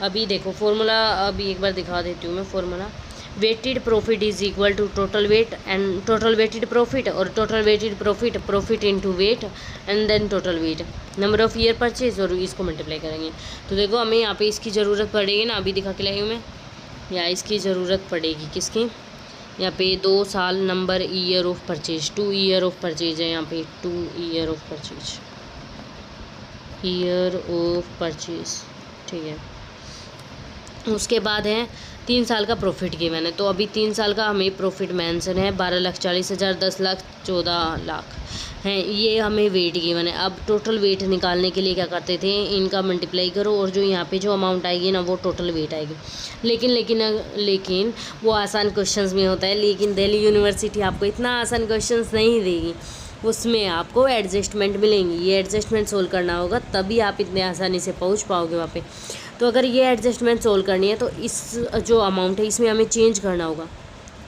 अभी देखो फॉर्मूला, अभी एक बार दिखा देती हूँ मैं formula. Weighted profit is equal to total weight and total weighted profit, और total weighted profit profit into weight and then total weight, number of year purchase, और इसको मल्टीप्लाई करेंगे। तो देखो हमें यहाँ पे इसकी ज़रूरत पड़ेगी ना, अभी दिखा के लाई हूँ मैं, यहाँ इसकी ज़रूरत पड़ेगी किसकी, यहाँ पे 2 साल number year of purchase, 2 year of purchase है यहाँ पे, 2 year of purchase, year of purchase, ठीक है। उसके बाद है 3 साल का प्रॉफिट गिवन है, तो अभी 3 साल का हमें प्रॉफिट मेंशन है, 12,40,000, 10 लाख, 14 लाख हैं, ये हमें वेट गिवन है। अब टोटल वेट निकालने के लिए क्या करते थे, इनका मल्टीप्लाई करो और जो यहाँ पे जो अमाउंट आएगी ना वो टोटल वेट आएगी। लेकिन वो आसान क्वेश्चंस में होता है, लेकिन दिल्ली यूनिवर्सिटी आपको इतना आसान क्वेश्चंस नहीं देगी, उसमें आपको एडजस्टमेंट मिलेंगी, ये एडजस्टमेंट सोल्व करना होगा, तभी आप इतने आसानी से पहुंच पाओगे वहाँ पे। तो अगर ये एडजस्टमेंट सोल्व करनी है तो इस जो अमाउंट है इसमें हमें चेंज करना होगा,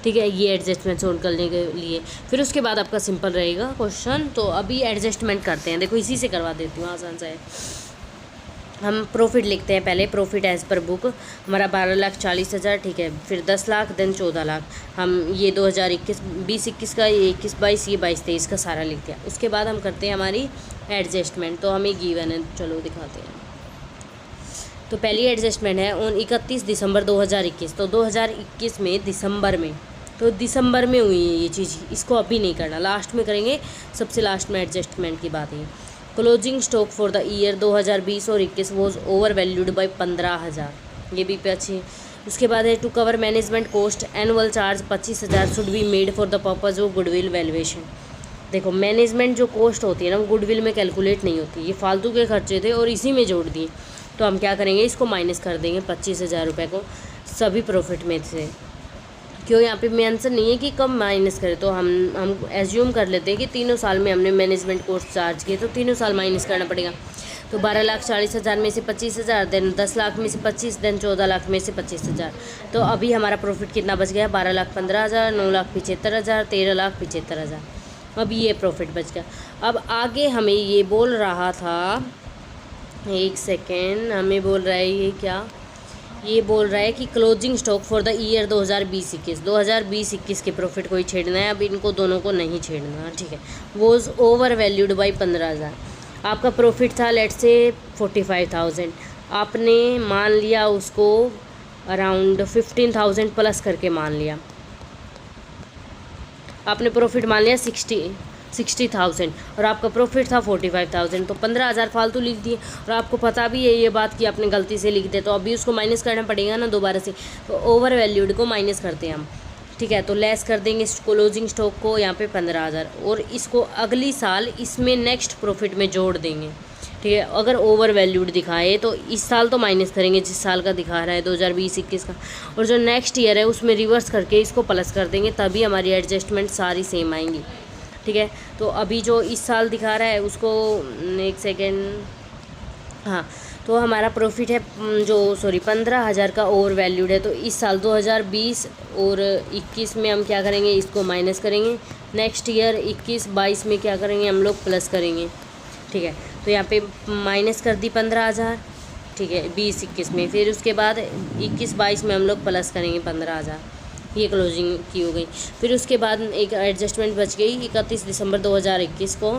ठीक है, ये एडजस्टमेंट सोल्व करने के लिए। फिर उसके बाद आपका सिंपल रहेगा क्वेश्चन। तो अभी एडजस्टमेंट करते हैं, देखो इसी से करवा देती हूँ, आसान सा है। हम प्रॉफिट लिखते हैं पहले, प्रॉफिट एज पर बुक हमारा 12,40,000, ठीक है, फिर 10 लाख, देन 14 लाख। हम ये 2021 का, ये 21-22, ये 22-23 का सारा लिखते हैं। उसके बाद हम करते हैं हमारी एडजस्टमेंट, तो हमें गिवन है, चलो दिखाते हैं। तो पहली एडजस्टमेंट है ऑन 31 दिसंबर 2021, तो 2021 में दिसंबर में, तो दिसंबर में हुई है ये चीज़, इसको अभी नहीं करना, लास्ट में करेंगे, सबसे लास्ट में एडजस्टमेंट की बात है। Closing stock for the year 2020 और 21 वॉज ओवर वैल्यूड बाई 15,000, ये भी पे अच्छी। उसके बाद है to cover management cost annual charge 25,000 should be made for the purpose of goodwill valuation. देखो मैनेजमेंट जो कॉस्ट होती है ना वो गुडविल में कैलकुलेट नहीं होती, ये फालतू के खर्चे थे और इसी में जोड़ दिए। तो हम क्या करेंगे, इसको माइनस कर देंगे 25,000 रुपये को सभी प्रॉफिट में से। क्यों यहाँ पे मेंशन नहीं है कि कब माइनस करें, तो हम एज्यूम कर लेते हैं कि तीनों साल में हमने मैनेजमेंट कोर्स चार्ज किए, तो तीनों साल माइनस करना पड़ेगा। तो 12,40,000 में से 25,000, देन 10 लाख में से 25, देन 14 लाख में से 25,000। तो अभी हमारा प्रॉफिट कितना बच गया, 12,15,000, 9,75,000, 13,75,000। अब ये प्रॉफिट बच गया। अब आगे हमें ये बोल रहा था, एक सेकेंड, हमें बोल रहा है ये क्या, ये बोल रहा है कि closing stock for the year 2020-21 के प्रॉफिट को ही छेड़ना है, अब इनको दोनों को नहीं छेड़ना, ठीक है। Was over valued by 15,000। आपका प्रॉफिट था लेट से 45,000, आपने मान लिया उसको अराउंड 15,000 प्लस करके मान लिया, आपने प्रॉफिट मान लिया 60,000 और आपका प्रॉफिट था 45,000, तो 15,000 फालतू लिख दिए। और आपको पता भी है ये बात कि आपने गलती से लिख दिया, तो अभी उसको माइनस करना पड़ेगा ना दोबारा से, तो ओवर वैल्यूड को माइनस करते हैं हम, ठीक है। तो लेस कर देंगे क्लोजिंग स्टॉक को यहाँ पे 15,000 और इसको अगली साल इसमें नेक्स्ट प्रॉफिट में जोड़ देंगे, ठीक है। अगर ओवर वैल्यूड दिखाए तो इस साल तो माइनस करेंगे जिस साल का दिखा रहा है 2020-21 का, और जो नेक्स्ट ईयर है उसमें रिवर्स करके इसको प्लस कर देंगे, तभी हमारी एडजस्टमेंट सारी सेम आएंगी, ठीक है। तो अभी जो इस साल दिखा रहा है उसको एक सेकेंड, हाँ, तो हमारा प्रॉफिट है जो 15,000 का ओवर वैल्यूड है, तो इस साल 2020 और 21 में हम क्या करेंगे, इसको माइनस करेंगे, नेक्स्ट ईयर 21-22 में क्या करेंगे हम लोग, प्लस करेंगे, ठीक है। तो यहाँ पे माइनस कर दी 15,000, ठीक है, 20-21 में, फिर उसके बाद 21-22 में हम लोग प्लस करेंगे 15,000, ये क्लोजिंग की हो गई। फिर उसके बाद एक एडजस्टमेंट बच गई 31 दिसंबर 2021 को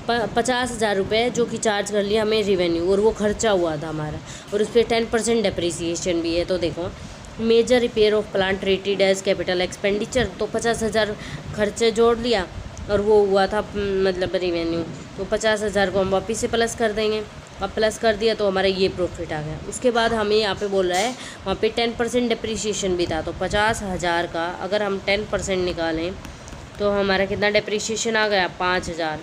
50,000 रुपये जो कि चार्ज कर लिया हमें रिवेन्यू, और वो खर्चा हुआ था हमारा, और उस पर 10% डेप्रिसिएशन भी है। तो देखो major repair of plant rated as capital expenditure, तो 50,000 खर्चे जोड़ लिया और वो हुआ था मतलब रिवेन्यू, तो 50,000 को हम वापस से प्लस कर देंगे। अब प्लस कर दिया तो हमारा ये प्रॉफिट आ गया। उसके बाद हमें यहाँ पे बोल रहा है वहाँ पे 10% डिप्रिसिएशन भी था, तो 50,000 का अगर हम 10% निकालें तो हमारा कितना डिप्रिसिएशन आ गया, 5,000,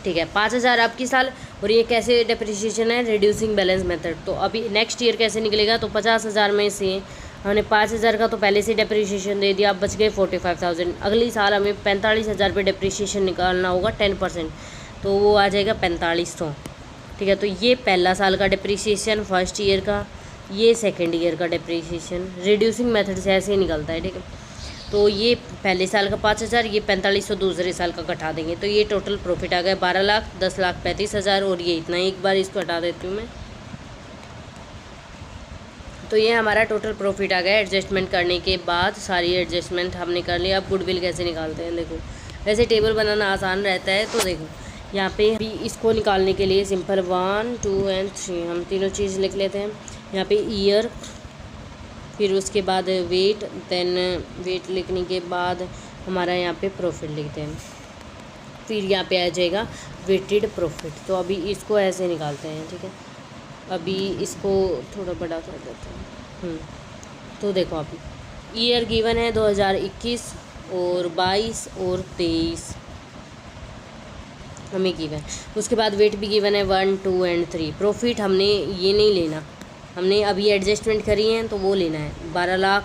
ठीक है। 5,000 आपकी साल और ये कैसे डिप्रिसिएशन है, रिड्यूसिंग बैलेंस मेथड। तो अभी नेक्स्ट ईयर कैसे निकलेगा, तो 50,000 में से हमने 5,000 का तो पहले से डिप्रिसिएशन दे दिया, अब बच गए 45,000। अगली साल हमें 45,000 पे डिप्रिसिएशन निकालना होगा 10%, तो वो आ जाएगा 4500। ठीक है, तो ये पहला साल का डिप्रिसिएशन फर्स्ट ईयर का, ये सेकेंड ईयर का डिप्रिसिएशन रिड्यूसिंग मेथड से ऐसे ही निकलता है। ठीक है, तो ये पहले साल का 5,000, ये 4500 दूसरे साल का घटा देंगे, तो ये टोटल प्रॉफिट आ गया 12 लाख, 10,35,000 और ये इतना। एक बार इसको हटा देती हूँ मैं, तो ये हमारा टोटल प्रॉफिट आ गया एडजस्टमेंट करने के बाद। सारी एडजस्टमेंट हमने कर लिया। अब गुडविल कैसे निकालते हैं, देखो वैसे टेबल बनाना आसान रहता है। तो देखो यहाँ पे भी इसको निकालने के लिए सिंपल 1, 2 और 3 हम तीनों चीज़ लिख लेते हैं। यहाँ पे ईयर, फिर उसके बाद वेट, देन वेट लिखने के बाद हमारा यहाँ पे प्रॉफिट लिखते हैं, फिर यहाँ पे आ जाएगा वेटेड प्रॉफिट। तो अभी इसको ऐसे निकालते हैं। ठीक है, अभी इसको थोड़ा बड़ा कर देते हैं। तो देखो अभी ईयर गिवन है 2021 और 22 और 23 हमें गिवन। उसके बाद वेट भी गिवन है 1, 2 और 3। प्रॉफिट हमने ये नहीं लेना, हमने अभी एडजस्टमेंट करी है तो वो लेना है 12 लाख,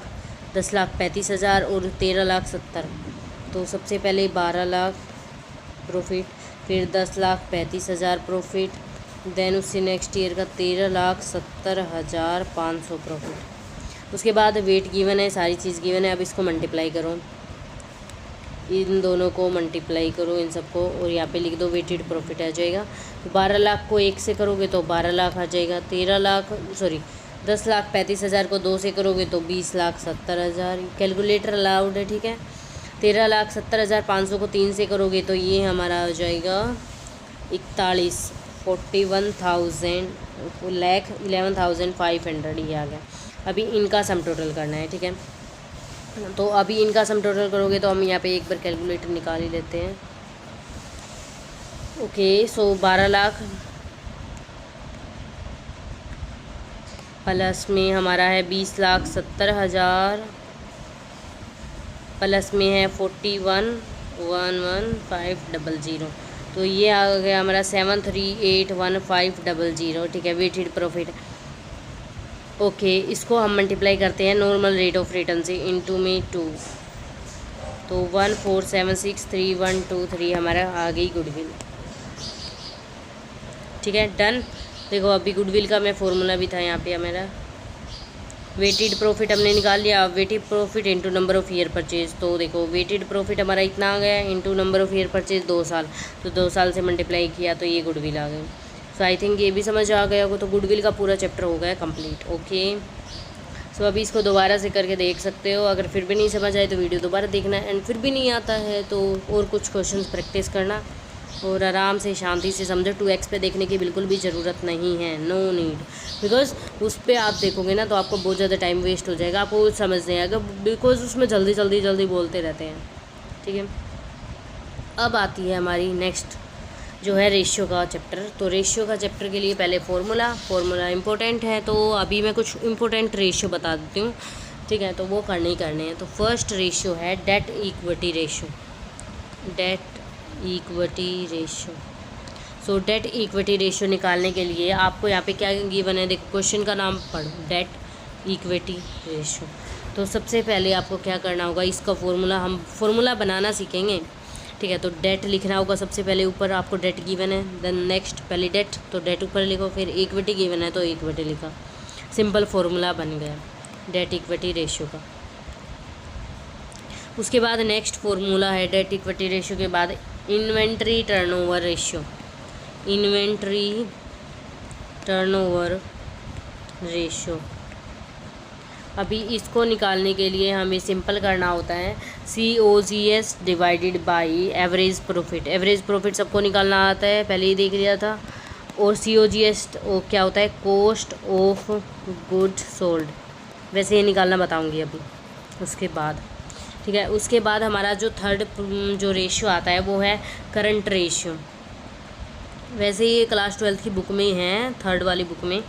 10,35,000 और 13,70,000। तो सबसे पहले 12 लाख प्रॉफिट, फिर 10,35,000 प्रॉफिट, देन उससे नेक्स्ट ईयर का 13,70,500 प्रॉफिट। उसके बाद वेट गिवन है, सारी चीज़ गिवन है। अब इसको मल्टीप्लाई करो, इन दोनों को मल्टीप्लाई करो इन सबको, और यहाँ पे लिख दो वेटेड प्रॉफिट आ जाएगा। तो 12 लाख को 1 से करोगे तो 12 लाख आ जाएगा। 10,35,000 को 2 से करोगे तो 20,70,000। कैलकुलेटर अलाउड है। ठीक है, 13,70,500 को 3 से करोगे तो ये हमारा आ जाएगा 11,500 ये आ गया। अभी इनका सम टोटल करना है। ठीक है, तो अभी इनका सम टोटल करोगे तो हम यहाँ पे एक बार कैलकुलेटर निकाल ही लेते हैं। ओके, सो 12 लाख प्लस में हमारा है 20,70,000 प्लस में है 41,11,500। तो ये आ गया हमारा 738,1500। ठीक है, वेटेड प्रॉफिट। ओके, इसको हम मल्टीप्लाई करते हैं नॉर्मल रेट ऑफ रिटर्न से, इनटू में 2, तो 14763,123 हमारा आ गई गुडविल। ठीक है, डन। देखो अभी गुडविल का मैं फॉर्मूला भी था यहाँ पे मेरा। वेटेड प्रॉफिट हमने निकाल लिया। Weighted profit into number of year purchase. तो देखो वेटेड प्रॉफिट हमारा इतना आ गया, into number of year purchase 2 साल, तो 2 साल से मल्टीप्लाई किया तो ये गुडविल आ गई। सो आई थिंक ये भी समझ आ गया होगा। तो गुडविल का पूरा चैप्टर हो गया कंप्लीट। ओके, सो अभी इसको दोबारा से करके देख सकते हो। अगर फिर भी नहीं समझ आए तो वीडियो दोबारा देखना, एंड फिर भी नहीं आता है तो और कुछ क्वेश्चंस प्रैक्टिस करना, और आराम से शांति से समझो। 2x पे देखने की बिल्कुल भी ज़रूरत नहीं है, नो नीड, बिकॉज उस पर आप देखोगे ना तो आपको बहुत ज़्यादा टाइम वेस्ट हो जाएगा, आपको कुछ समझ नहीं आएगा, बिकॉज उसमें जल्दी बोलते रहते हैं। ठीक है, अब आती है हमारी नेक्स्ट जो है रेशियो का चैप्टर। तो रेशियो का चैप्टर के लिए पहले फार्मूला इम्पोर्टेंट है, तो अभी मैं कुछ इम्पोर्टेंट रेशियो बता देती हूँ। ठीक है, तो वो करने ही करने हैं। तो फर्स्ट रेशियो है डेट इक्विटी रेशियो। सो डेट इक्विटी रेशियो निकालने के लिए आपको यहाँ पे क्या गिवन है, देखो क्वेश्चन का नाम पढ़ो, डेट इक्विटी रेशियो। तो सबसे पहले आपको क्या करना होगा, इसका हम फॉर्मूला बनाना सीखेंगे। ठीक है, तो डेट लिखना होगा सबसे पहले ऊपर, आपको डेट गिवन है, देन नेक्स्ट पहले डेट, तो डेट ऊपर लिखो, फिर इक्विटी गिवन है तो इक्विटी लिखा, सिंपल फॉर्मूला बन गया डेट इक्विटी रेशियो का। उसके बाद नेक्स्ट फॉर्मूला है डेट इक्विटी रेशियो के बाद इन्वेंट्री टर्नओवर रेशियो। अभी इसको निकालने के लिए हमें सिंपल करना होता है COGS divided by average profit सबको निकालना आता है, पहले ही देख लिया था। और COGS क्या होता है, कॉस्ट ऑफ गुड सोल्ड, वैसे ये निकालना बताऊंगी अभी उसके बाद। ठीक है, उसके बाद हमारा जो थर्ड जो रेशियो आता है वो है करंट रेशियो। वैसे ये क्लास 12th की बुक में है, थर्ड वाली बुक में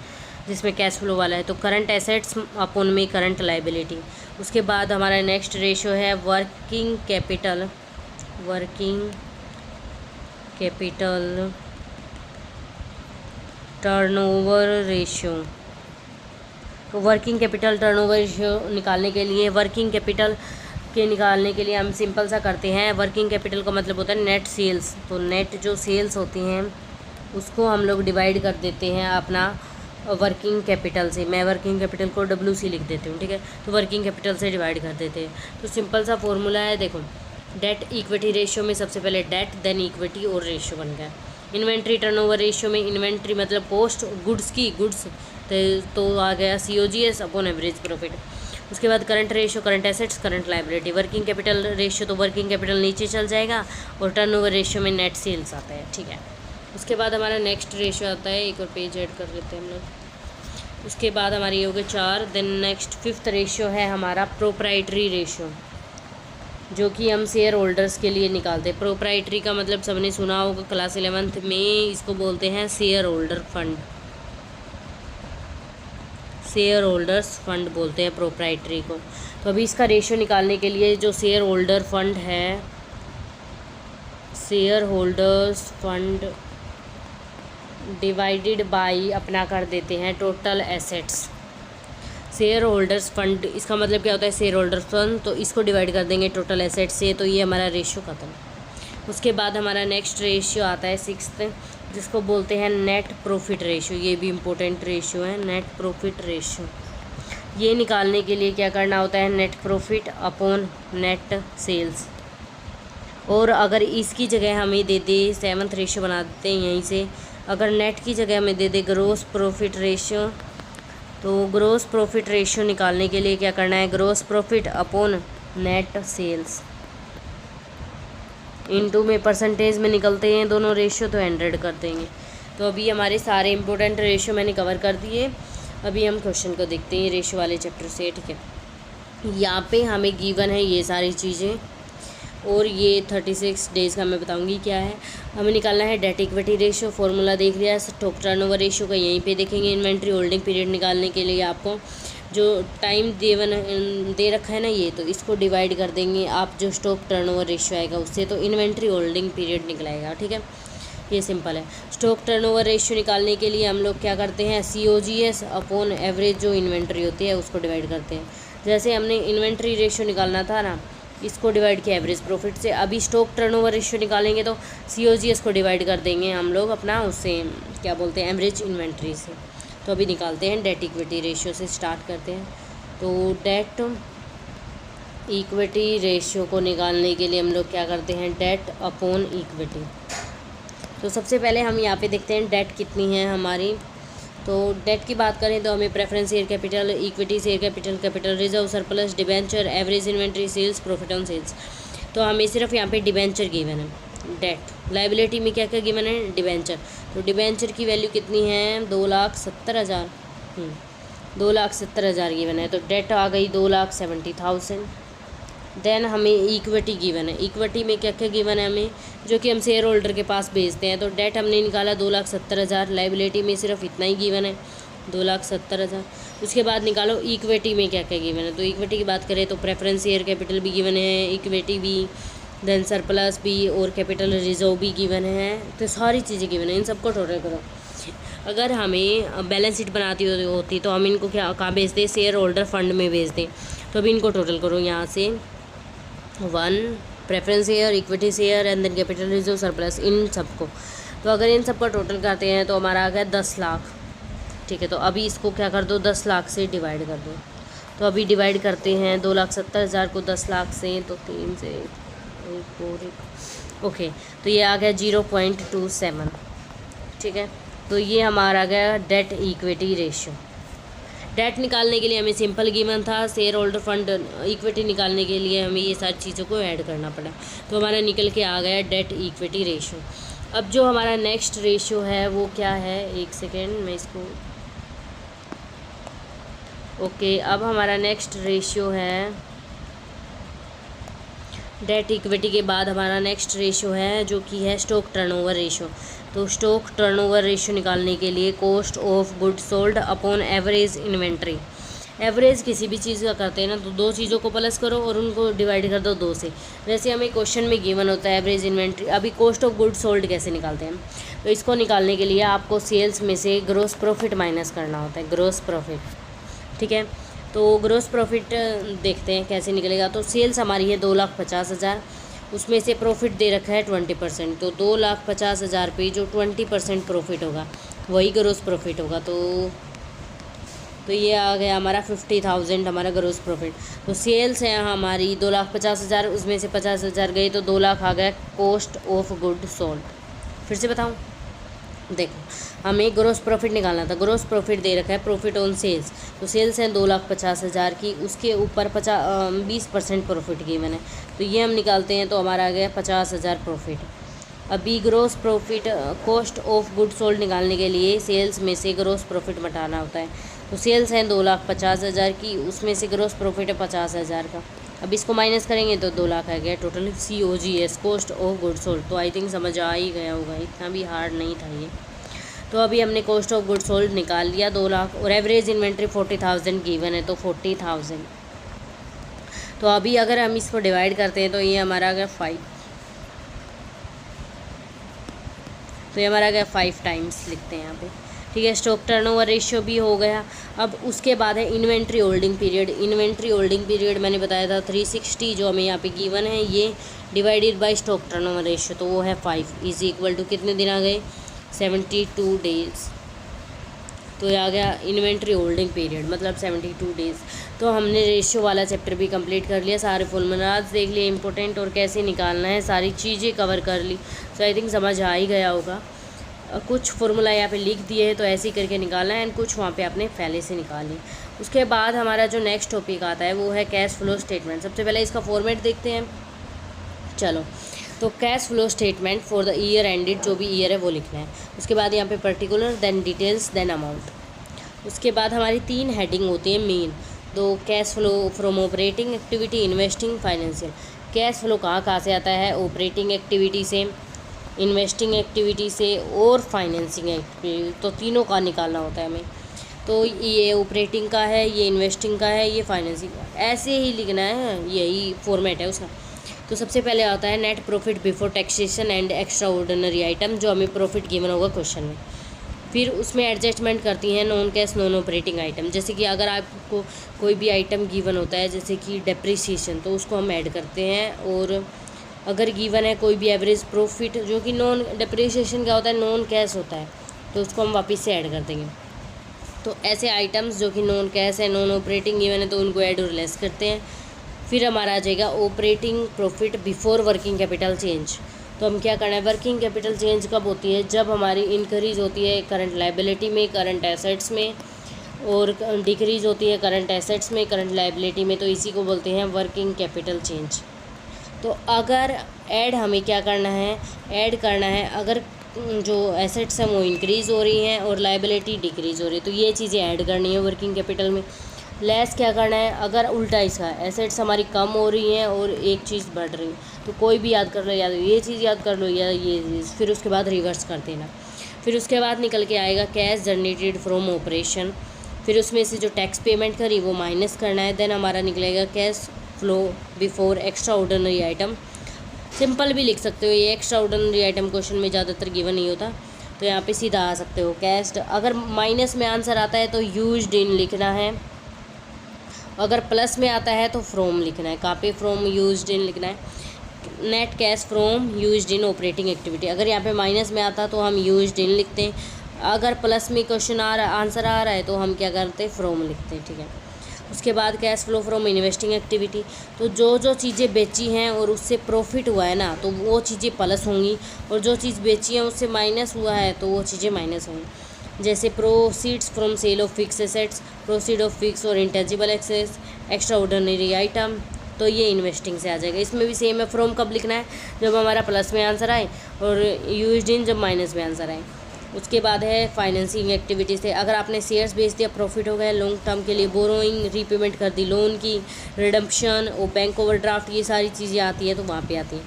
जिसमें कैश फ्लो वाला है। तो करंट एसेट्स अपॉन में करंट लाइबिलिटी। उसके बाद हमारा नेक्स्ट रेशियो है वर्किंग कैपिटल टर्नओवर रेशियो। तो वर्किंग कैपिटल टर्नओवर रेशियो निकालने के लिए हम सिंपल सा करते हैं। वर्किंग कैपिटल का मतलब होता है नेट सेल्स। तो नेट जो सेल्स होती हैं उसको हम लोग डिवाइड कर देते हैं अपना वर्किंग कैपिटल से। मैं वर्किंग कैपिटल को WC लिख देती हूँ, ठीक है। तो वर्किंग कैपिटल से डिवाइड कर देते हैं। तो सिंपल सा फॉर्मूला है, देखो डेट इक्विटी रेशियो में सबसे पहले डेट देन इक्विटी और रेशियो बन गया। इन्वेंट्री टर्नओवर रेशियो में इन्वेंट्री मतलब कॉस्ट गुड्स तो आ गया COGS अपॉन एवरेज प्रॉफिट। उसके बाद current ratio current assets current liability. Working capital ratio तो वर्किंग कैपिटल नीचे चल जाएगा और टर्नओवर रेशियो में नेट सेल्स आता है, ठीक है। उसके बाद हमारा नेक्स्ट रेशियो आता है, एक और पेज ऐड कर लेते हैं हम लोग। उसके बाद हमारी ये हो गई 4। देन नेक्स्ट 5th रेशियो है हमारा प्रोप्राइटरी रेशियो, जो कि हम शेयर होल्डर्स के लिए निकालते हैं। प्रोप्राइटरी का मतलब सबने सुना होगा क्लास 11th में, इसको बोलते हैं share holder fund. Share holders fund बोलते हैं प्रोप्राइटरी को। तो अभी इसका रेशियो निकालने के लिए जो शेयर होल्डर फंड है, share holders fund divided by अपना कर देते हैं total assets. Share holders fund इसका मतलब क्या होता है, शेयर होल्डर फंड, तो इसको डिवाइड कर देंगे टोटल एसेट्स से, तो ये हमारा रेशियो खत्म। उसके बाद हमारा नेक्स्ट रेशियो आता है 6th, जिसको बोलते हैं नेट प्रॉफिट रेशियो। ये भी इम्पोर्टेंट रेशियो है, नेट प्रॉफिट रेशियो। ये निकालने के लिए क्या करना होता है, net profit upon net sales. और अगर इसकी जगह हमें दे दे 7th रेशियो बना देते हैं यहीं से, अगर नेट की जगह हमें दे दे ग्रोस प्रॉफिट रेशियो, तो ग्रोस प्रॉफिट रेशियो निकालने के लिए क्या करना है, gross profit upon net sales. Into में परसेंटेज में निकलते हैं दोनों रेशियो, तो 100 कर देंगे। तो अभी हमारे सारे इंपॉर्टेंट रेशियो मैंने कवर कर दिए। अभी हम क्वेश्चन को देखते हैं रेशियो वाले चैप्टर से, ठीक है। यहाँ पे हमें गिवन है ये सारी चीज़ें, और ये 36 डेज़ का मैं बताऊंगी क्या है। हमें निकालना है डेट इक्विटी रेशियो, फॉर्मूला देख लिया। स्टॉक टर्नओवर रेशियो का यहीं पे देखेंगे। इन्वेंट्री होल्डिंग पीरियड निकालने के लिए आपको जो टाइम दे रखा है ना, ये तो इसको डिवाइड कर देंगे आप जो स्टॉक टर्नओवर रेशियो आएगा उससे, तो इन्वेंट्री होल्डिंग पीरियड निकलेगा, ठीक है। ये सिंपल है। स्टॉक टर्नओवर रेशियो निकालने के लिए हम लोग क्या करते हैं, COGS अपॉन एवरेज जो इन्वेंट्री होती है उसको डिवाइड करते हैं। जैसे हमने इन्वेंट्री रेशियो निकालना था ना, इसको डिवाइड किया एवरेज प्रॉफिट से। अभी स्टॉक टर्नओवर रेशियो निकालेंगे तो COGS को डिवाइड कर देंगे हम लोग अपना उससे, क्या बोलते हैं, एवरेज इन्वेंट्री से। तो अभी निकालते हैं डेट इक्विटी रेशियो से स्टार्ट करते हैं। तो डेट इक्विटी रेशियो को निकालने के लिए हम लोग क्या करते हैं, डेट अपॉन इक्विटी। तो सबसे पहले हम यहाँ पे देखते हैं डेट कितनी है हमारी। तो डेट की बात करें तो हमें preference share capital, equity share capital, capital reserve, surplus, debenture, average inventory, sales, profit on sales. तो हमें सिर्फ यहाँ पे डिबेंचर गिवन है। डेट लाइबिलिटी में क्या क्या गिवन है, डिबेंचर। तो डिबेंचर की वैल्यू कितनी है, 2,70,000। 2,70,000 गिवन है, तो डेट आ गई 2,70,000। देन हमें इक्विटी गिवन है। इक्विटी में क्या क्या गिवन है हमें, जो कि हम शेयर होल्डर के पास भेजते हैं। तो डेट हमने निकाला 2,70,000, लाइबिलिटी में सिर्फ इतना ही गिवन है 2,70,000। उसके बाद निकालो इक्विटी में क्या क्या गिवन है। तो इक्विटी की बात करें तो प्रेफरेंस शेयर कैपिटल भी गिवन है, इक्विटी भी, देन सरप्लस भी, और कैपिटल रिजर्व भी गिवन है। तो सारी चीज़ें गिवन है, इन सबको टोटल करो। अगर हमें बैलेंस शीट बनाती होती तो हम इनको कहाँ भेजते, शेयर होल्डर फंड में भेजते। तो अभी इनको टोटल करो यहाँ से, 1 preference share, equity share and then capital reserve, surplus, इन सबको। तो अगर इन सबको टोटल करते हैं तो हमारा आ गया 10 लाख, ठीक है। तो अभी इसको क्या कर दो, 10 लाख से डिवाइड कर दो। तो अभी डिवाइड करते हैं 2,70,000 को 10 लाख से, तो 3 से 1 ओके। तो ये आ गया 0.27, ठीक है। तो ये हमारा आ गया डेट इक्विटी रेशियो। डेट निकालने के लिए हमें सिंपल गिवन था, शेयर होल्डर फंड इक्विटी निकालने के लिए हमें ये सारी चीज़ों को ऐड करना पड़ा। तो हमारा निकल के आ गया डेट इक्विटी रेशियो। अब जो हमारा नेक्स्ट रेशियो है वो क्या है, एक सेकेंड मैं इसको, ओके। अब हमारा नेक्स्ट रेशियो है डेट इक्विटी के बाद हमारा नेक्स्ट रेशियो है जो कि है स्टॉक टर्नओवर रेशियो। तो स्टॉक टर्नओवर रेशियो निकालने के लिए cost of goods sold upon average inventory. Average किसी भी चीज़ का करते हैं ना तो दो चीज़ों को प्लस करो और उनको डिवाइड कर दो 2 से। वैसे हमें क्वेश्चन में गिवन होता है एवरेज इन्वेंट्री। अभी कॉस्ट ऑफ गुड सोल्ड कैसे निकालते हैं हम, तो इसको निकालने के लिए आपको सेल्स में से ग्रोस प्रॉफिट माइनस करना होता है, ग्रोस प्रॉफिट, ठीक है। तो ग्रोस प्रॉफिट देखते हैं कैसे निकलेगा। तो सेल्स हमारी है 2,50,000, उसमें से प्रॉफिट दे रखा है 20%, तो 2,50,000 पे जो 20% प्रॉफिट होगा वही ग्रोस प्रॉफिट होगा। तो ये आ गया हमारा 50,000 हमारा ग्रोस प्रॉफिट। तो सेल्स है हमारी 2,50,000, उसमें से 50,000 गई तो 2 लाख आ गया कॉस्ट ऑफ गुड सोल्ड। फिर से बताऊँ, देखो हमें ग्रोस प्रॉफिट निकालना था। ग्रोस प्रॉफिट दे रखा है प्रॉफिट ऑन सेल्स, तो सेल्स हैं 2,50,000 की, उसके ऊपर 20% प्रॉफिट की मैंने, तो ये हम निकालते हैं तो हमारा आ गया 50,000 प्रॉफिट। अभी gross profit cost of good sold निकालने के लिए सेल्स में से ग्रोस प्रॉफिट घटाना होता है। तो सेल्स हैं 2,50,000 की, उसमें से ग्रोस प्रॉफिट है 50,000 का। अब इसको माइनस करेंगे तो 2 लाख आ गया total COGS, cost of good sold. तो आई थिंक समझ आ ही गया होगा, इतना भी हार्ड नहीं था ये। तो अभी हमने कॉस्ट ऑफ गुड सोल्ड निकाल लिया 2 लाख, और एवरेज इन्वेंट्री 40,000 गिवन है तो 40,000। तो अभी अगर हम इसको डिवाइड करते हैं तो ये हमारा आ गया 5, तो ये हमारा आ गया 5 टाइम्स लिखते हैं यहाँ पे, ठीक है। स्टॉक टर्नओवर रेशियो भी हो गया। अब उसके बाद है inventory holding period. Inventory holding period मैंने बताया था 360 जो हमें यहाँ पे गिवन है, ये divided by stock turnover ratio, तो वो है 5 इज इक्वल टू कितने दिन आ गए 72 डेज़। तो ये आ गया इन्वेंट्री होल्डिंग पीरियड मतलब 72 डेज़। तो हमने रेशियो वाला चैप्टर भी कंप्लीट कर लिया, सारे फॉर्मूलाज देख लिए इंपॉर्टेंट और कैसे निकालना है, सारी चीज़ें कवर कर ली। सो आई थिंक समझ आ ही गया होगा। कुछ फार्मूला यहाँ पे लिख दिए हैं तो ऐसे ही करके निकालना है, एंड कुछ वहाँ पे आपने पहले से निकाले। उसके बाद हमारा जो नेक्स्ट टॉपिक आता है वो है कैश फ्लो स्टेटमेंट। सबसे पहले इसका फॉर्मेट देखते हैं। चलो, तो cash flow statement for the year ended, जो भी ईयर है वो लिखना है। उसके बाद यहाँ पे particular, then details, then amount. उसके बाद हमारी 3 हेडिंग होती है मेन। तो cash flow from operating activity, investing, financial. Cash flow कहाँ से आता है, ऑपरेटिंग एक्टिविटी से, इन्वेस्टिंग एक्टिविटी से और फाइनेंसिंग एक्टिविटी, तो तीनों का निकालना होता है हमें। तो ये ऑपरेटिंग का है, ये इन्वेस्टिंग का है, ये फाइनेंसिंग का, ऐसे ही लिखना है, यही फॉर्मेट है उसका। तो सबसे पहले आता है net profit before taxation and extra ordinary item, जो हमें प्रॉफिट गिवन होगा क्वेश्चन में। फिर उसमें एडजस्टमेंट करती हैं non cash non operating item. जैसे कि अगर आपको कोई भी आइटम गिवन होता है जैसे कि डेप्रिसिएशन, तो उसको हम ऐड करते हैं। और अगर गिवन है कोई भी एवरेज प्रॉफिट जो कि नॉन डेप्रिसिएशन क्या होता है, नॉन कैश होता है, तो उसको हम वापस से ऐड कर देंगे। तो ऐसे आइटम्स जो कि नॉन कैश है, नॉन ऑपरेटिंग गिवन है, तो उनको ऐड और लेस करते हैं। फिर हमारा आ जाएगा operating profit before working capital change. तो हम क्या करना है, वर्किंग कैपिटल चेंज कब होती है, जब हमारी इंक्रीज़ होती है करंट लायबिलिटी में, करंट एसेट्स में, और डिक्रीज़ होती है करंट एसेट्स में, करंट लायबिलिटी में, तो इसी को बोलते हैं वर्किंग कैपिटल चेंज। तो अगर ऐड हमें क्या करना है, ऐड करना है अगर जो एसेट्स हैं वो इंक्रीज़ हो रही हैं और लायबिलिटी डिक्रीज़ हो रही है, तो ये चीज़ें ऐड करनी है वर्किंग कैपिटल में। लेस क्या करना है, अगर उल्टा इसका एसेट्स हमारी कम हो रही हैं और एक चीज़ बढ़ रही है, तो कोई भी याद कर लो, या ये चीज़ याद कर लो या ये चीज़, फिर उसके बाद रिवर्स कर देना। फिर उसके बाद निकल के आएगा कैश जनरेटेड फ्रॉम ऑपरेशन। फिर उसमें से जो टैक्स पेमेंट करी वो माइनस करना है। देन हमारा निकलेगा cash flow before extra ordinary item. Simple भी लिख सकते हो, ये एक्स्ट्रा ऑर्डिनरी आइटम क्वेश्चन में ज़्यादातर गिवन नहीं होता, तो यहाँ पे सीधा आ सकते हो कैश। अगर माइनस में आंसर आता है तो यूज्ड इन लिखना है, अगर प्लस में आता है तो फ्रॉम लिखना है। कहाँ पे, फ्रॉम यूज्ड इन लिखना है। Net cash from used in operating activity, अगर यहाँ पे माइनस में आता तो हम यूज्ड इन लिखते हैं, अगर प्लस में क्वेश्चन आ रहा आंसर आ रहा है तो हम क्या करते हैं, फ्रॉम लिखते हैं, ठीक है। उसके बाद cash flow from investing activity, तो जो जो चीज़ें बेची हैं और उससे प्रॉफिट हुआ है ना, तो वो चीज़ें प्लस होंगी, और जो चीज़ बेची है उससे माइनस हुआ है तो वो चीज़ें माइनस होंगी। जैसे proceeds from sale of fix assets, proceed of fix और इंटेंजिबल एक्सेस, एक्स्ट्रा ऑर्डिनरी आइटम, तो ये इन्वेस्टिंग से आ जाएगा। इसमें भी सेम है, फ्रॉम कब लिखना है, जब हमारा प्लस में आंसर आए, और यूज्ड इन जब माइनस में आंसर आए। उसके बाद है फाइनेंसिंग एक्टिविटी से, अगर आपने शेयर्स बेच दिया, प्रॉफिट हो गया, लॉन्ग टर्म के लिए बोरोइंग, रीपेमेंट कर दी लोन की, रिडम्पशन और बैंक ओवरड्राफ्ट, ये सारी चीज़ें आती है तो वहाँ पे आती है।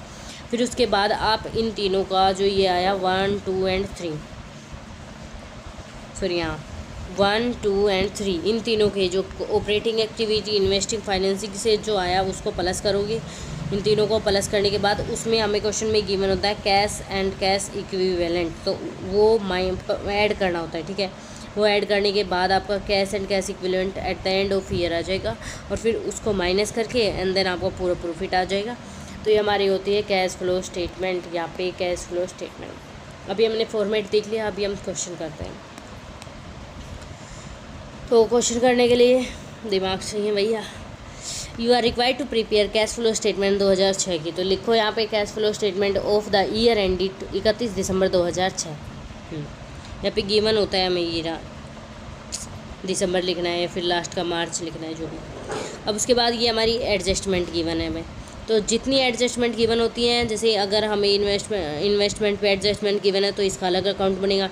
फिर उसके बाद आप इन तीनों का जो ये आया 1, 2 एंड 3, सॉरी यहाँ 1, 2 एंड 3 इन तीनों के जो ऑपरेटिंग एक्टिविटी, इन्वेस्टिंग, फाइनेंसिंग से जो आया उसको प्लस करोगे। इन तीनों को प्लस करने के बाद उसमें हमें क्वेश्चन में गिवन होता है कैश एंड कैश इक्विवेलेंट, तो वो ऐड करना होता है, ठीक है। वो ऐड करने के बाद आपका cash and cash equivalent at the end of year आ जाएगा और फिर उसको माइनस करके एंड देन आपका पूरा प्रॉफिट आ जाएगा। तो ये हमारी होती है कैश फ्लो स्टेटमेंट या पे कैश फ्लो स्टेटमेंट। अभी हमने फॉर्मेट देख लिया, अभी हम क्वेश्चन करते हैं। तो क्वेश्चन करने के लिए दिमाग चाहिए भैया। You are required to prepare cash flow statement 2006 की, तो लिखो यहाँ पे cash flow statement of the year ended 31 दिसंबर 2006। यहाँ पे गिवन होता है हमें ये दिसंबर लिखना है या फिर लास्ट का मार्च लिखना है, जो भी। अब उसके बाद ये हमारी एडजस्टमेंट गिवन है हमें, तो जितनी एडजस्टमेंट गिवन होती हैं, जैसे अगर हमें इन्वेस्टमेंट पे एडजस्टमेंट गिवन है तो इसका अलग अकाउंट बनेगा,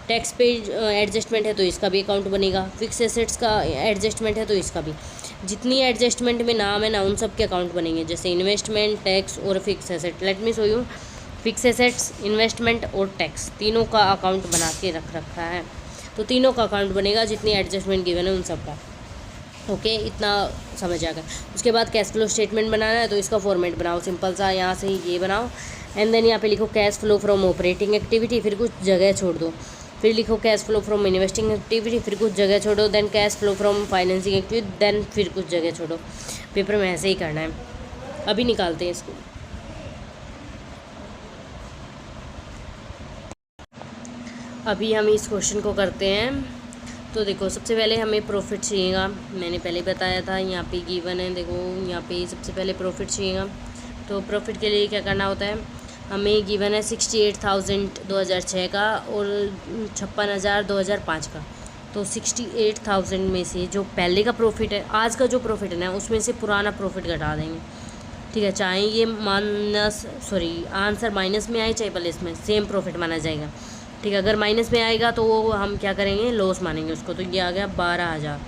टैक्स पे एडजस्टमेंट है तो इसका भी अकाउंट बनेगा, फिक्स एसेट्स का एडजस्टमेंट है तो इसका भी। जितनी एडजस्टमेंट में नाम है ना उन सब के अकाउंट बनेंगे, जैसे इन्वेस्टमेंट, टैक्स और fix asset. Late me show you. Fix assets, investment और टैक्स तीनों का अकाउंट बना के रख रखा है, तो तीनों का अकाउंट बनेगा जितनी एडजस्टमेंट गिवन है उन सब का। ओके, इतना समझ आ गया। उसके बाद कैश फ्लो स्टेटमेंट बनाना है तो इसका फॉर्मेट बनाओ सिंपल सा, यहाँ से ही ये बनाओ एंड देन यहाँ पे लिखो cash flow from operating activity, फिर कुछ जगह छोड़ दो, फिर लिखो cash flow from investing activity, फिर कुछ जगह छोड़ो, then cash flow from financing activity, then फिर कुछ जगह छोड़ो। पेपर में ऐसे ही करना है। अभी निकालते हैं इसको। अभी हम इस क्वेश्चन को करते हैं। तो देखो सबसे पहले हमें प्रॉफिट चाहिएगा, मैंने पहले बताया था, यहाँ पे गिवन है, देखो यहाँ पे सबसे पहले प्रॉफिट चाहिएगा। तो प्रॉफिट के लिए क्या करना होता है, हमें गिवन है 68,000 2006 का और 56,000 2005 का। तो 68,000 में से जो पहले का प्रॉफिट है, आज का जो प्रॉफिट है ना, उसमें से पुराना प्रॉफिट घटा देंगे, ठीक है। चाहे ये आंसर माइनस में आए चाहे प्लस में, सेम प्रॉफिट माना जाएगा, ठीक है। अगर माइनस में आएगा तो वो हम क्या करेंगे, लॉस मानेंगे उसको। तो ये आ गया 12,000,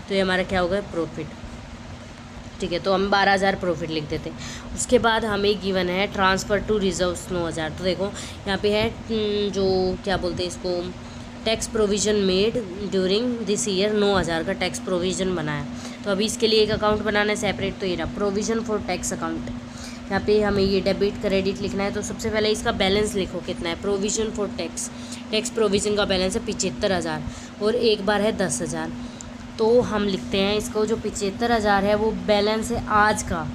तो ये हमारा क्या होगा, प्रॉफिट, ठीक है। तो हम 12,000 प्रॉफिट लिख देते हैं। उसके बाद हमें गिवन है ट्रांसफ़र टू रिजर्व्स 9,000। तो देखो यहाँ पे है जो क्या बोलते हैं इसको, tax provision made during this year 9,000 का टैक्स प्रोविज़न बनाया। तो अभी इसके लिए एक अकाउंट बनाना है सेपरेट, तो ये रहा प्रोविज़न फॉर टैक्स अकाउंट। यहाँ पे हमें ये डेबिट क्रेडिट लिखना है। तो सबसे पहले इसका बैलेंस लिखो कितना है, provision for tax, tax provision का बैलेंस है 75,000 और एक बार है 10,000। तो हम लिखते हैं इसको, जो 75,000 है वो बैलेंस है आज का,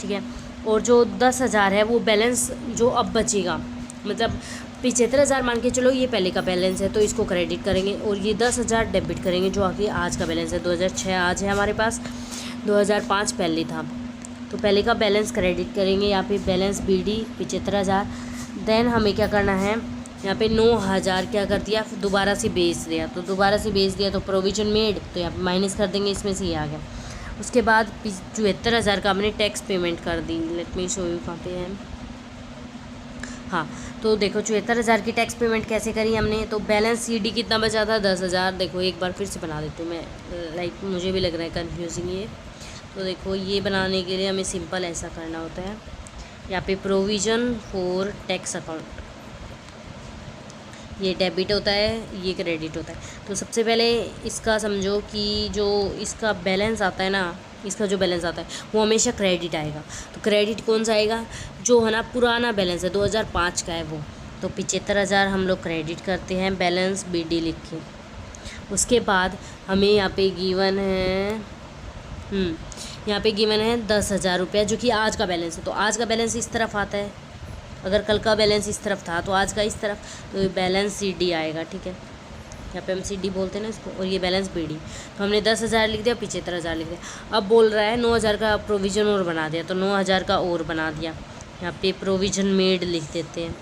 ठीक है, और जो 10,000 है वो बैलेंस जो अब बचेगा, मतलब 75,000 मान के चलो ये पहले का बैलेंस है तो इसको क्रेडिट करेंगे और ये 10,000 डेबिट करेंगे जो आगे आज का बैलेंस है। 2006 आज है हमारे पास, 2005 पहले था, तो पहले का बैलेंस क्रेडिट करेंगे। यहाँ पे बैलेंस BD 75,000। देन हमें क्या करना है, यहाँ पे 9,000 क्या कर दिया, दोबारा से बेच दिया, तो दोबारा से बेच दिया तो प्रोविजन मेड, तो यहाँ पे माइनस कर देंगे, इसमें से ये आ गया। उसके बाद 74,000 का हमने टैक्स पेमेंट कर दी। लेट मी शो यू कहाँ पे है, हाँ। तो देखो 74,000 की टैक्स पेमेंट कैसे करी हमने, तो बैलेंस CD कितना बचा था, 10,000। देखो एक बार फिर से बना देती हूँ मैं, लाइक मुझे भी लग रहा है कन्फ्यूजिंग ये। तो देखो ये बनाने के लिए हमें सिंपल ऐसा करना होता है, यहाँ पे प्रोविज़न फॉर टैक्स अकाउंट, ये डेबिट होता है, ये क्रेडिट होता है। तो सबसे पहले इसका समझो कि जो इसका बैलेंस आता है ना, इसका जो बैलेंस आता है वो हमेशा क्रेडिट आएगा। तो क्रेडिट कौन सा आएगा, जो है ना पुराना बैलेंस है, 2005 का है वो। तो 75,000 हम लोग क्रेडिट करते हैं, बैलेंस BD लिख के। उसके बाद हमें यहाँ पे गिवन है यहाँ पे गिवन है 10,000 रुपया, जो कि आज का बैलेंस है। तो आज का बैलेंस इस तरफ आता है, अगर कल का बैलेंस इस तरफ था तो आज का इस तरफ, तो ये बैलेंस CD आएगा, ठीक है। यहाँ पे हम CD बोलते हैं ना इसको, और ये बैलेंस BD। तो हमने 10,000 लिख दिया, 75,000 लिख दिया। अब बोल रहा है 9,000 का प्रोविज़न और बना दिया, तो 9,000 का और बना दिया। यहाँ पे प्रोविज़न मेड लिख देते हैं।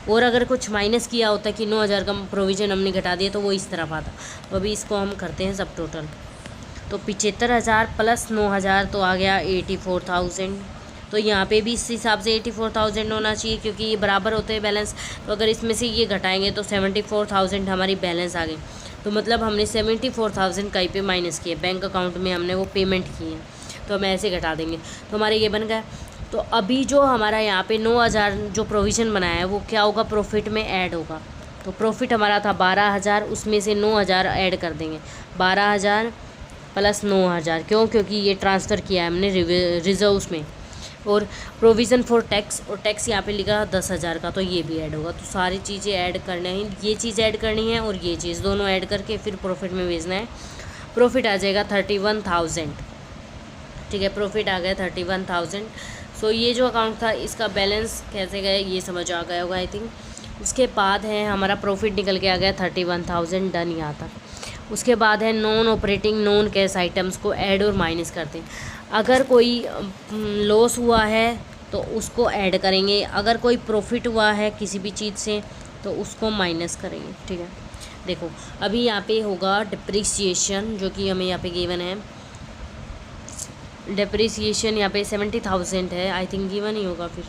और अगर कुछ माइनस किया होता कि 9,000 का प्रोविज़न हमने घटा दिया तो वो इस तरफ आता। तो अभी इसको हम करते हैं सब टोटल। तो 75,000 प्लस 9,000 तो आ गया 84,000। तो यहाँ पे भी इस हिसाब से 84,000 होना चाहिए, क्योंकि ये बराबर होते हैं बैलेंस। तो अगर इसमें से ये घटाएंगे तो 74,000 हमारी बैलेंस आ गई। तो मतलब हमने 74,000 कहीं पे माइनस किए, बैंक अकाउंट में हमने वो पेमेंट की है, तो हम ऐसे घटा देंगे। तो हमारे ये बन गया। तो अभी जो हमारा यहाँ पे 9,000 जो प्रोविज़न बनाया है वो क्या होगा, प्रॉफिट में ऐड होगा। तो प्रॉफिट हमारा था 12,000, उसमें से 9,000 ऐड कर देंगे, 12,000 प्लस 9,000, क्यों? क्योंकि ये ट्रांसफ़र किया है हमने रिजर्व्स में। और प्रोविज़न फॉर टैक्स, और टैक्स यहाँ पे लिखा 10,000 का, तो ये भी ऐड होगा। तो सारी चीज़ें ऐड करना है, ये चीज़ ऐड करनी है और ये चीज़ दोनों ऐड करके फिर प्रॉफिट में भेजना है। प्रॉफिट आ जाएगा 31,000, ठीक है, प्रॉफिट आ गया 31,000। सो ये जो अकाउंट था इसका बैलेंस कैसे गया ये समझ आ गया होगा आई थिंक। उसके बाद है हमारा प्रॉफिट निकल के आ गया 31,000, डन यहाँ तक। उसके बाद है non operating non cash items को ऐड और माइनस करते हैं। अगर कोई लॉस हुआ है तो उसको ऐड करेंगे, अगर कोई प्रॉफिट हुआ है किसी भी चीज़ से तो उसको माइनस करेंगे, ठीक है। देखो अभी यहाँ पे होगा डिप्रिसिएशन, जो कि हमें यहाँ पे गिवन है। डिप्रिसिएशन यहाँ पे 70,000 है, आई थिंक गिवन ही होगा। फिर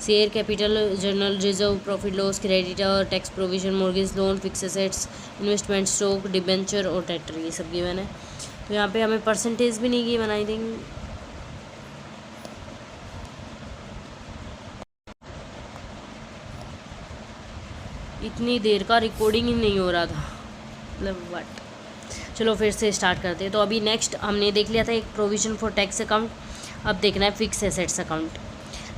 share capital, journal reserve, profit loss, creditor, tax provision, mortgage loan, fix assets, investment stock, debenture और टेटर, ये सब गिवन है। तो यहाँ पे हमें परसेंटेज भी नहीं गिवन आई थिंक। इतनी देर का रिकॉर्डिंग ही नहीं हो रहा था, मतलब व्हाट। चलो फिर से स्टार्ट करते हैं। तो अभी नेक्स्ट हमने देख लिया था एक प्रोविजन फॉर टैक्स अकाउंट, अब देखना है फिक्स एसेट्स अकाउंट।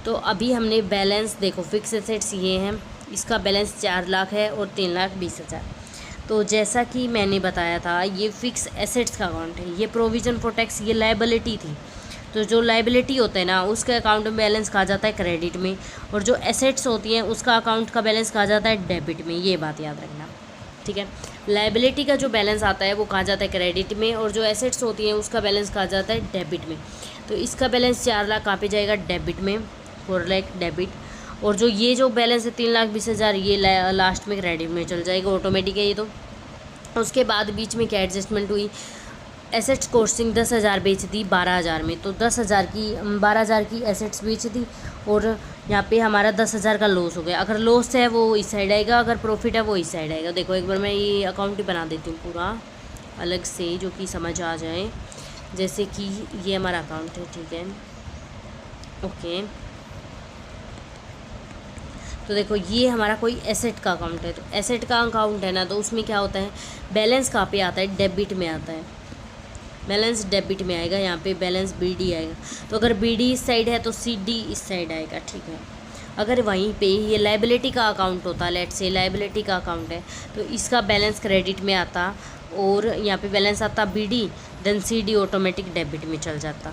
तो अभी हमने बैलेंस देखो, फिक्स एसेट्स ये हैं, इसका बैलेंस 4 लाख है और 3,20,000। तो जैसा कि मैंने बताया था ये फिक्स एसेट्स का अकाउंट है, ये प्रोविज़न फॉर टैक्स ये लायबिलिटी थी। तो जो लायबिलिटी होता है ना उसके अकाउंट में बैलेंस कहा जाता है क्रेडिट में, और जो एसेट्स होती हैं उसका अकाउंट का बैलेंस कहा जाता है डेबिट में, ये बात याद रखना, ठीक है। लायबिलिटी का जो बैलेंस आता है वो कहा जाता है क्रेडिट में, और जो एसेट्स होती हैं उसका बैलेंस कहा जाता है डेबिट में। तो इसका बैलेंस 4 लाख कहाँ पे जाएगा? डेबिट में, 4 लाख डेबिट। और जो ये जो बैलेंस है 3,20,000 ये लास्ट में क्रेडिट में चल जाएगा, ऑटोमेटिक है ये। तो उसके बाद बीच में क्या एडजस्टमेंट हुई, एसेट्स कॉस्टिंग 10,000 बेच दी 12,000 में, तो 10,000 की 12,000 की एसेट्स बेच दी, और यहाँ पे हमारा 10,000 का लॉस हो गया। अगर लॉस है वो इस साइड आएगा, अगर प्रॉफिट है वो इस साइड आएगा। देखो एक बार मैं ये अकाउंट ही बना देती हूँ पूरा अलग से, जो कि समझ आ जाए। जैसे कि ये हमारा अकाउंट है, ठीक है, ओके। तो देखो ये हमारा कोई एसेट का अकाउंट है, तो एसेट का अकाउंट है ना, तो उसमें क्या होता है बैलेंस कहाँ पे आता है? डेबिट में आता है, बैलेंस डेबिट में आएगा। यहाँ पे बैलेंस BD आएगा, तो अगर BD इस साइड है तो CD इस साइड आएगा, ठीक है। अगर वहीं पे ये लायबिलिटी का अकाउंट होता, लेट से लायबिलिटी का अकाउंट है, तो इसका बैलेंस क्रेडिट में आता और यहाँ पे बैलेंस आता BD, then CD automatic debit में चल जाता,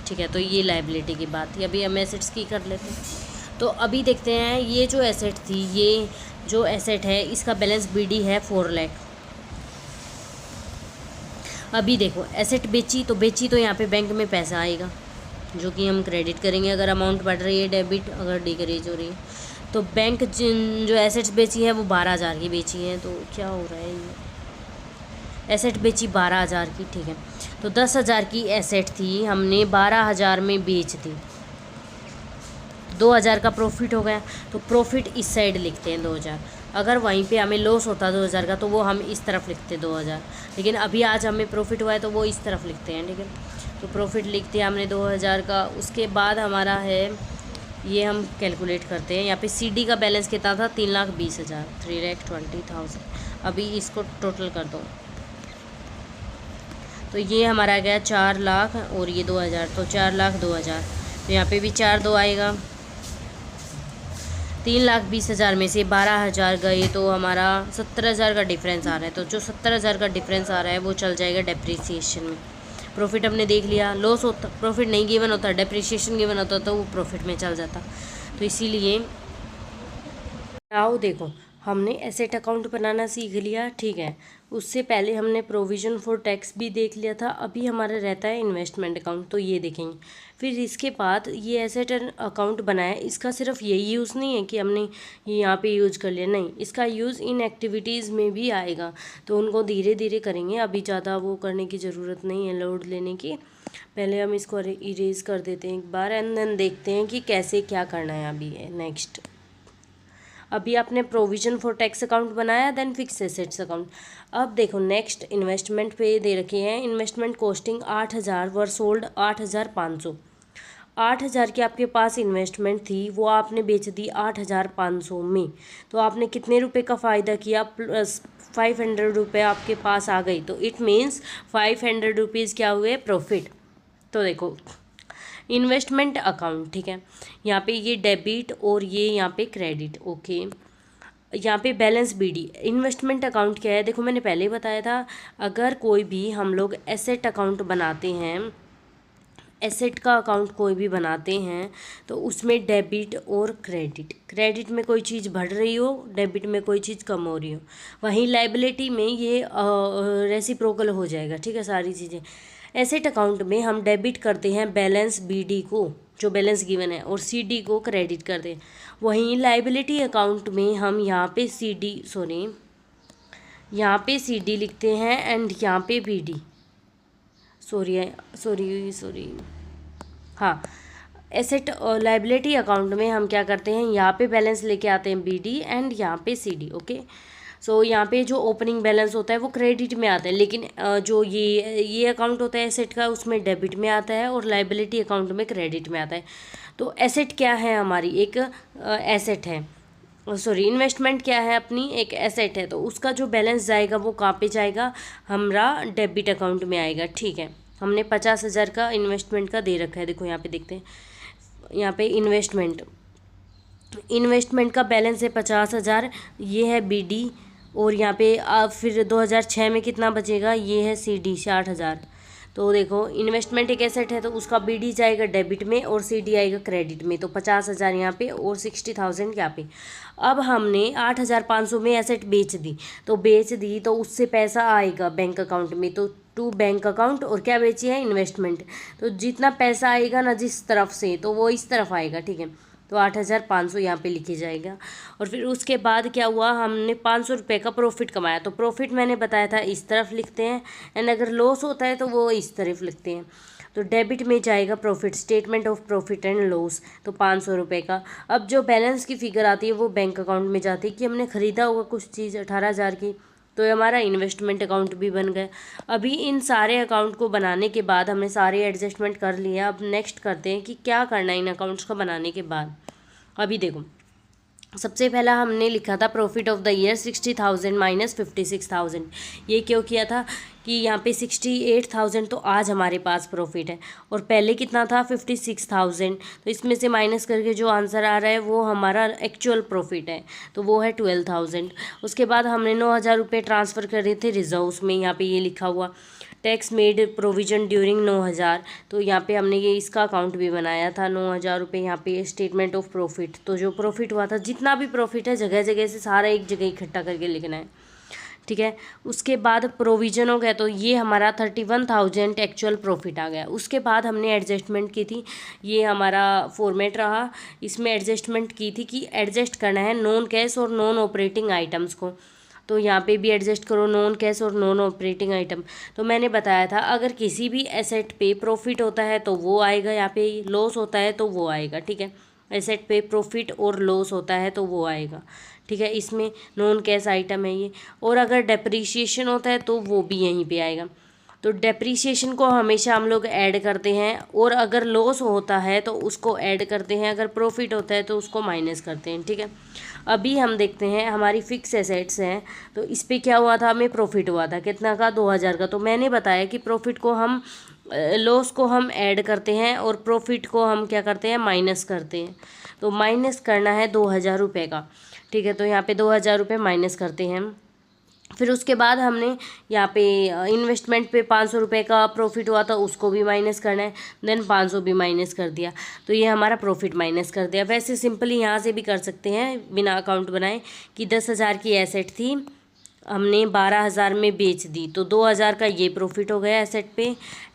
ठीक है। तो ये लायबिलिटी की बात थी। अभी हम एसेट्स की कर लेते हैं। तो अभी देखते हैं ये जो एसेट थी, ये जो एसेट है इसका बैलेंस BD है 4 लाख। अभी देखो एसेट बेची तो यहाँ पे बैंक में पैसा आएगा जो कि हम क्रेडिट करेंगे अगर अमाउंट बढ़ रही है, डेबिट अगर डिक्रीज हो रही है। तो बैंक जो एसेट्स बेची है वो 12,000 की बेची है, तो क्या हो रहा है ये, एसेट बेची 12,000 की, ठीक है। तो 10,000 की एसेट थी, हमने 12,000 में बेच दी, 2,000 का प्रॉफिट हो गया। तो प्रॉफिट इस साइड लिखते हैं 2,000। अगर वहीं पे हमें लॉस होता 2,000 का तो वो हम इस तरफ लिखते 2,000, लेकिन अभी आज हमें प्रॉफिट हुआ है तो वो इस तरफ लिखते हैं, ठीक है। तो प्रॉफिट लिखते हैं हमने 2,000 का। उसके बाद हमारा है ये हम कैलकुलेट करते हैं। यहाँ पे CD का बैलेंस कितना था? 3,20,000, 3,20,000। अभी इसको टोटल कर दो तो ये हमारा आ गया 4 लाख और ये 2,000, तो 4,02,000। तो यहाँ पे भी 4 आएगा। 3,20,000 में से 12,000 गए तो हमारा 70,000 का डिफरेंस आ रहा है। तो जो 70,000 का डिफरेंस आ रहा है वो चल जाएगा डेप्रिसिएशन में। प्रॉफिट हमने देख लिया, लॉस होता, प्रॉफिट नहीं गिवन होता, डेप्रिसिएशन गिवन होता तो वो प्रॉफिट में चल जाता। तो इसीलिए आओ देखो हमने एसेट अकाउंट बनाना सीख लिया, ठीक है। उससे पहले हमने प्रोविज़न फॉर टैक्स भी देख लिया था। अभी हमारा रहता है इन्वेस्टमेंट अकाउंट, तो ये देखेंगे। फिर इसके बाद ये एसेट अकाउंट बनाया, इसका सिर्फ यही यूज़ नहीं है कि हमने ये यहाँ पे यूज़ कर लिया, नहीं, इसका यूज़ इन एक्टिविटीज़ में भी आएगा। तो उनको धीरे धीरे करेंगे, अभी ज़्यादा वो करने की ज़रूरत नहीं है, लोड लेने की। पहले हम इसको इरेज कर देते हैं एक बार एंड देन देखते हैं कि कैसे क्या करना है। अभी है नेक्स्ट, अभी आपने प्रोविज़न फॉर टैक्स अकाउंट बनाया, देन फिक्स एसेट्स अकाउंट। अब देखो नेक्स्ट इन्वेस्टमेंट पे दे रखे हैं, इन्वेस्टमेंट कॉस्टिंग 8,000 वर सोल्ड 8,500। 8,000 की आपके पास इन्वेस्टमेंट थी, वो आपने बेच दी 8,500 में, तो आपने कितने रुपए का फ़ायदा किया? प्लस 500 रुपये आपके पास आ गई, तो इट मीन्स 500 रुपीज़ क्या हुए? प्रॉफिट। तो देखो इन्वेस्टमेंट अकाउंट, ठीक है, यहाँ पे ये डेबिट और ये यहाँ पे क्रेडिट, ओके। यहाँ पे बैलेंस बीडी। इन्वेस्टमेंट अकाउंट क्या है? देखो मैंने पहले ही बताया था, अगर कोई भी हम लोग एसेट अकाउंट बनाते हैं, एसेट का अकाउंट कोई भी बनाते हैं, तो उसमें डेबिट और क्रेडिट में कोई चीज़ बढ़ रही हो, डेबिट में कोई चीज़ कम हो रही हो। वहीं लाइबिलिटी में ये रेसिप्रोकल हो जाएगा, ठीक है, सारी चीज़ें। एसेट अकाउंट में हम डेबिट करते हैं बैलेंस बीडी को, जो बैलेंस गिवन है, और सीडी को क्रेडिट करते हैं। वहीं लाइबिलिटी अकाउंट में हम यहाँ पे सीडी लिखते हैं एंड यहाँ पे बीडी, सॉरी हाँ, एसेट और लाइबिलिटी अकाउंट में हम क्या करते हैं, यहाँ पे बैलेंस लेके आते हैं बीडी एंड यहाँ पे सीडी, ओके। सो यहाँ पे जो ओपनिंग बैलेंस होता है वो क्रेडिट में आता है, लेकिन जो ये अकाउंट होता है एसेट का, उसमें डेबिट में आता है, और लाइबिलिटी अकाउंट में क्रेडिट में आता है। तो एसेट क्या है हमारी? एक एसेट है, इन्वेस्टमेंट क्या है अपनी? एक एसेट है। तो उसका जो बैलेंस जाएगा वो कहाँ पे जाएगा? हमारा डेबिट अकाउंट में आएगा, ठीक है। हमने 50,000 का इन्वेस्टमेंट का दे रखा है, देखो यहाँ पे देखते हैं, यहाँ पे इन्वेस्टमेंट का बैलेंस है 50,000, ये है बीडी, और यहाँ पे फिर 2006 में कितना बचेगा? ये है सीडी 60,000। तो देखो इन्वेस्टमेंट एक एसेट है, तो उसका बीडी जाएगा डेबिट में और सीडी आएगा क्रेडिट में, तो 50,000 यहाँ पे और 60,000 यहाँ पे। अब हमने 8,500 में एसेट बेच दी, तो उससे पैसा आएगा बैंक अकाउंट में, तो टू बैंक अकाउंट, और क्या बेची है? इन्वेस्टमेंट। तो जितना पैसा आएगा ना जिस तरफ से, तो वो इस तरफ आएगा, ठीक है। तो 8,500 यहाँ पे लिखे जाएगा। और फिर उसके बाद क्या हुआ, हमने 500 रुपये का प्रॉफिट कमाया, तो प्रॉफिट मैंने बताया था इस तरफ लिखते हैं, एंड अगर लॉस होता है तो वो इस तरफ लिखते हैं। तो डेबिट में जाएगा profit, statement of profit and loss, तो 500 रुपये का। अब जो बैलेंस की फिगर आती है वो बैंक अकाउंट में जाती है कि हमने ख़रीदा होगा कुछ चीज़ 18,000 की, तो ये हमारा इन्वेस्टमेंट अकाउंट भी बन गया। अभी इन सारे अकाउंट को बनाने के बाद हमने सारे एडजस्टमेंट कर लिया। अब नेक्स्ट करते हैं कि क्या करना है इन अकाउंट्स को बनाने के बाद। अभी देखो, सबसे पहला हमने लिखा था profit of the year 60,000 minus 56,000। ये क्यों किया था कि यहाँ पे 68,000 तो आज हमारे पास प्रॉफिट है, और पहले कितना था? 56,000। तो इसमें से माइनस करके जो आंसर आ रहा है वो हमारा एक्चुअल प्रॉफिट है, तो वो है 12,000। उसके बाद हमने 9,000 रुपये ट्रांसफ़र करे थे रिजर्व्स में, यहाँ पे ये लिखा हुआ टैक्स मेड प्रोविजन ड्यूरिंग 9,000। तो यहाँ पे हमने ये इसका अकाउंट भी बनाया था, 9,000 रुपये यहाँ पे स्टेटमेंट ऑफ प्रॉफिट। तो जो प्रॉफिट हुआ था, जितना भी प्रॉफिट है जगह जगह से सारा एक जगह इकट्ठा करके लिखना है, ठीक है। उसके बाद प्रोविजन हो गया, तो ये हमारा 31,000 एक्चुअल प्रॉफिट आ गया। उसके बाद हमने एडजस्टमेंट की थी, ये हमारा फॉर्मेट रहा, इसमें एडजस्टमेंट की थी कि एडजस्ट करना है नॉन कैश और नॉन ऑपरेटिंग आइटम्स को। तो यहाँ पे भी एडजस्ट करो नॉन कैश और नॉन ऑपरेटिंग आइटम। तो मैंने बताया था अगर किसी भी एसेट पे प्रॉफिट होता है तो वो आएगा, यहाँ पे लॉस होता है तो वो आएगा, ठीक है। एसेट पे प्रॉफिट और लॉस होता है तो वो आएगा, ठीक है। इसमें नॉन कैश आइटम है ये। और अगर डेप्रीशिएशन होता है तो वो भी यहीं पे आएगा। तो डेप्रीशिएशन को हमेशा हम लोग ऐड करते हैं, और अगर लॉस होता है तो उसको ऐड करते हैं, अगर प्रॉफिट होता है तो उसको माइनस करते हैं, ठीक है। अभी हम देखते हैं हमारी फिक्स एसेट्स हैं, तो इस पे क्या हुआ था? हमें प्रॉफिट हुआ था कितना का? 2,000 का। तो मैंने बताया कि प्रॉफिट को हम लॉस को हम ऐड करते हैं और प्रॉफिट को हम क्या करते हैं? माइनस करते हैं। तो माइनस करना है 2,000 रुपये का, ठीक है। तो यहाँ पे 2,000 रुपये माइनस करते हैं। फिर उसके बाद हमने यहाँ पे इन्वेस्टमेंट पे 500 रुपये का प्रॉफिट हुआ था, उसको भी माइनस करना है, देन 500 भी माइनस कर दिया, तो ये हमारा प्रॉफिट माइनस कर दिया। वैसे सिंपली यहाँ से भी कर सकते हैं बिना अकाउंट बनाए कि 10,000 की एसेट थी, हमने 12,000 में बेच दी, तो 2,000 का ये प्रॉफिट हो गया एसेट पे।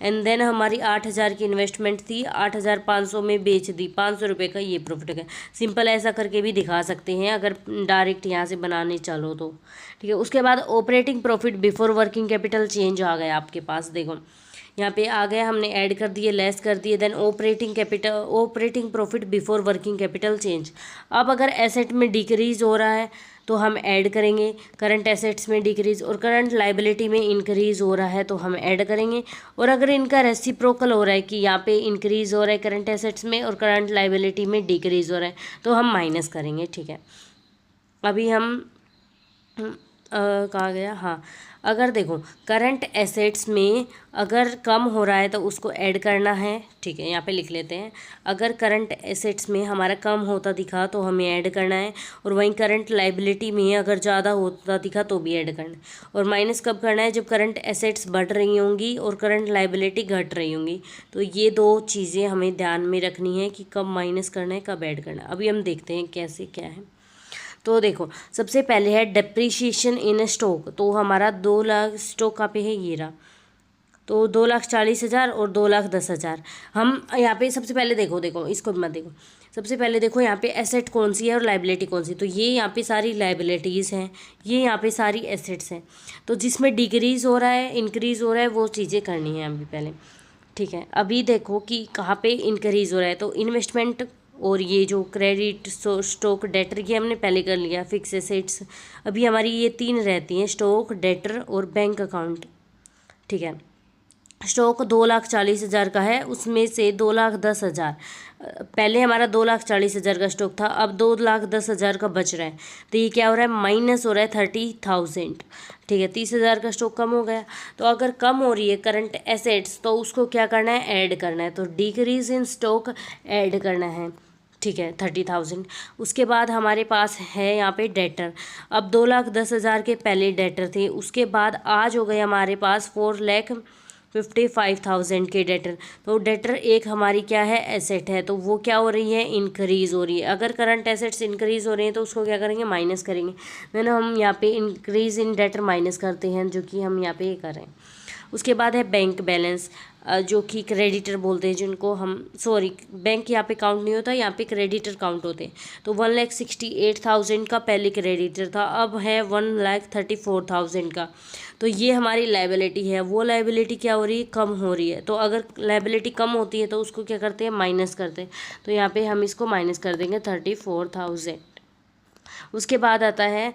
एंड देन हमारी 8,000 की इन्वेस्टमेंट थी, 8,500 में बेच दी, 500 रुपये का ये प्रॉफिट हो गया। सिंपल ऐसा करके भी दिखा सकते हैं अगर डायरेक्ट यहाँ से बनाने चलो तो, ठीक है। उसके बाद operating profit before working capital change आ गया आपके पास, देखो यहाँ पे आ गया, हमने ऐड कर दिए, लेस कर दिए, then operating profit before working capital change. अब अगर एसेट में डिक्रीज हो रहा है तो हम ऐड करेंगे। करंट एसेट्स में डिक्रीज़ और करंट लाइबिलिटी में इंक्रीज़ हो रहा है तो हम ऐड करेंगे। और अगर इनका रेसिप्रोकल हो रहा है कि यहाँ पे इंक्रीज़ हो रहा है करंट एसेट्स में और करंट लाइबिलिटी में डिक्रीज़ हो रहा है तो हम माइनस करेंगे। ठीक है, अभी हम कहाँ गया, हाँ, अगर देखो करंट एसेट्स में अगर कम हो रहा है तो उसको ऐड करना है। ठीक है, यहाँ पे लिख लेते हैं, अगर करंट एसेट्स में हमारा कम होता दिखा तो हमें ऐड करना है, और वहीं करंट लाइबिलिटी में अगर ज़्यादा होता दिखा तो भी ऐड करना है। और माइनस कब करना है, जब करंट एसेट्स बढ़ रही होंगी और करंट लाइबिलिटी घट रही होंगी। तो ये दो चीज़ें हमें ध्यान में रखनी है कि कब माइनस करना है, कब ऐड करना है। अभी हम देखते हैं कैसे क्या है। तो देखो सबसे पहले है डेप्रीशिएशन इन स्टॉक। तो हमारा 2 लाख स्टॉक कहाँ पे है, ये रहा। तो 2,40,000 और 2,10,000। हम यहाँ पे सबसे पहले देखो इसको मत देखो, सबसे पहले देखो यहाँ पे एसेट कौन सी है और लाइबिलिटी कौन सी। तो ये यहाँ पे सारी लाइबिलिटीज़ हैं, ये यहाँ पे सारी एसेट्स हैं। तो जिसमें डिक्रीज़ हो रहा है इंक्रीज़ हो रहा है वो चीज़ें करनी है अभी पहले। ठीक है, अभी देखो कि कहाँ पे इंक्रीज़ हो रहा है। तो इन्वेस्टमेंट और ये जो क्रेडिट स्टॉक डेटर ये हमने पहले कर लिया। फिक्स एसेट्स अभी हमारी ये 3 रहती हैं, स्टॉक, डेटर और बैंक अकाउंट। ठीक है, स्टॉक 2,40,000 का है, उसमें से 2,10,000 पहले हमारा 2,40,000 का स्टॉक था, अब 2,10,000 का बच रहा है। तो ये क्या हो रहा है, माइनस हो रहा है 30,000। ठीक है, 30,000 का स्टॉक कम हो गया। तो अगर कम हो रही है करंट एसेट्स तो उसको क्या करना है, ऐड करना है। तो डिक्रीज इन स्टॉक ऐड करना है। ठीक है, 30,000। उसके बाद हमारे पास है यहाँ पे डेटर। अब 2,10,000 के पहले डेटर थे, उसके बाद आज हो गए हमारे पास 4,55,000 के डेटर। तो डेटर एक हमारी क्या है, एसेट है, तो वो क्या हो रही है, इंक्रीज़ हो रही है। अगर करंट एसेट्स इंक्रीज़ हो रही हैं तो उसको क्या करेंगे, माइनस करेंगे। देन हम यहाँ पे इंक्रीज़ इन डेटर माइनस करते हैं, जो कि हम यहाँ पे कर रहे हैं। उसके बाद है बैंक बैलेंस, जो कि क्रेडिटर बोलते हैं, जिनको हम बैंक यहाँ पे काउंट नहीं होता, यहाँ पे क्रेडिटर काउंट होते हैं। तो 1,68,000 का पहले क्रेडिटर था, अब है 1,34,000 का। तो ये हमारी लाइबिलिटी है। वो लाइबिलिटी क्या हो रही है, कम हो रही है। तो अगर लाइबिलिटी कम होती है तो उसको क्या करते हैं, माइनस करते हैं। तो यहाँ पे हम इसको माइनस कर देंगे 34,000। उसके बाद आता है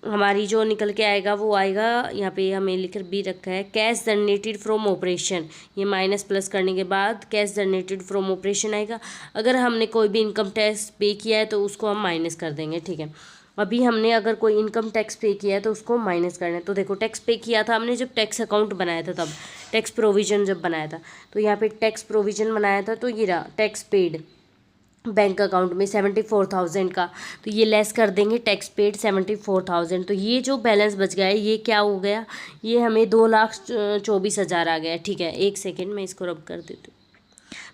हमारी जो निकल के आएगा वो आएगा, यहाँ पे हमें लिख भी रखा है, कैश जनरेटेड फ्रॉम ऑपरेशन। ये माइनस प्लस करने के बाद कैश जनरेटेड फ्रॉम ऑपरेशन आएगा। अगर हमने कोई भी इनकम टैक्स पे किया है तो उसको हम माइनस कर देंगे। ठीक है, अभी हमने अगर कोई इनकम टैक्स पे किया है तो उसको माइनस करना है। तो देखो टैक्स पे किया था हमने जब टैक्स अकाउंट बनाया था, तब टैक्स प्रोविज़न जब बनाया था, तो यहाँ पे टैक्स प्रोविज़न बनाया था, तो ये रहा टैक्स पेड बैंक अकाउंट में 74,000 का। तो ये लेस कर देंगे टैक्स पेड 74,000। तो ये जो बैलेंस बच गया है ये क्या हो गया, ये हमें 2,24,000 आ गया। ठीक है, एक सेकेंड में इसको रब कर देती हूँ।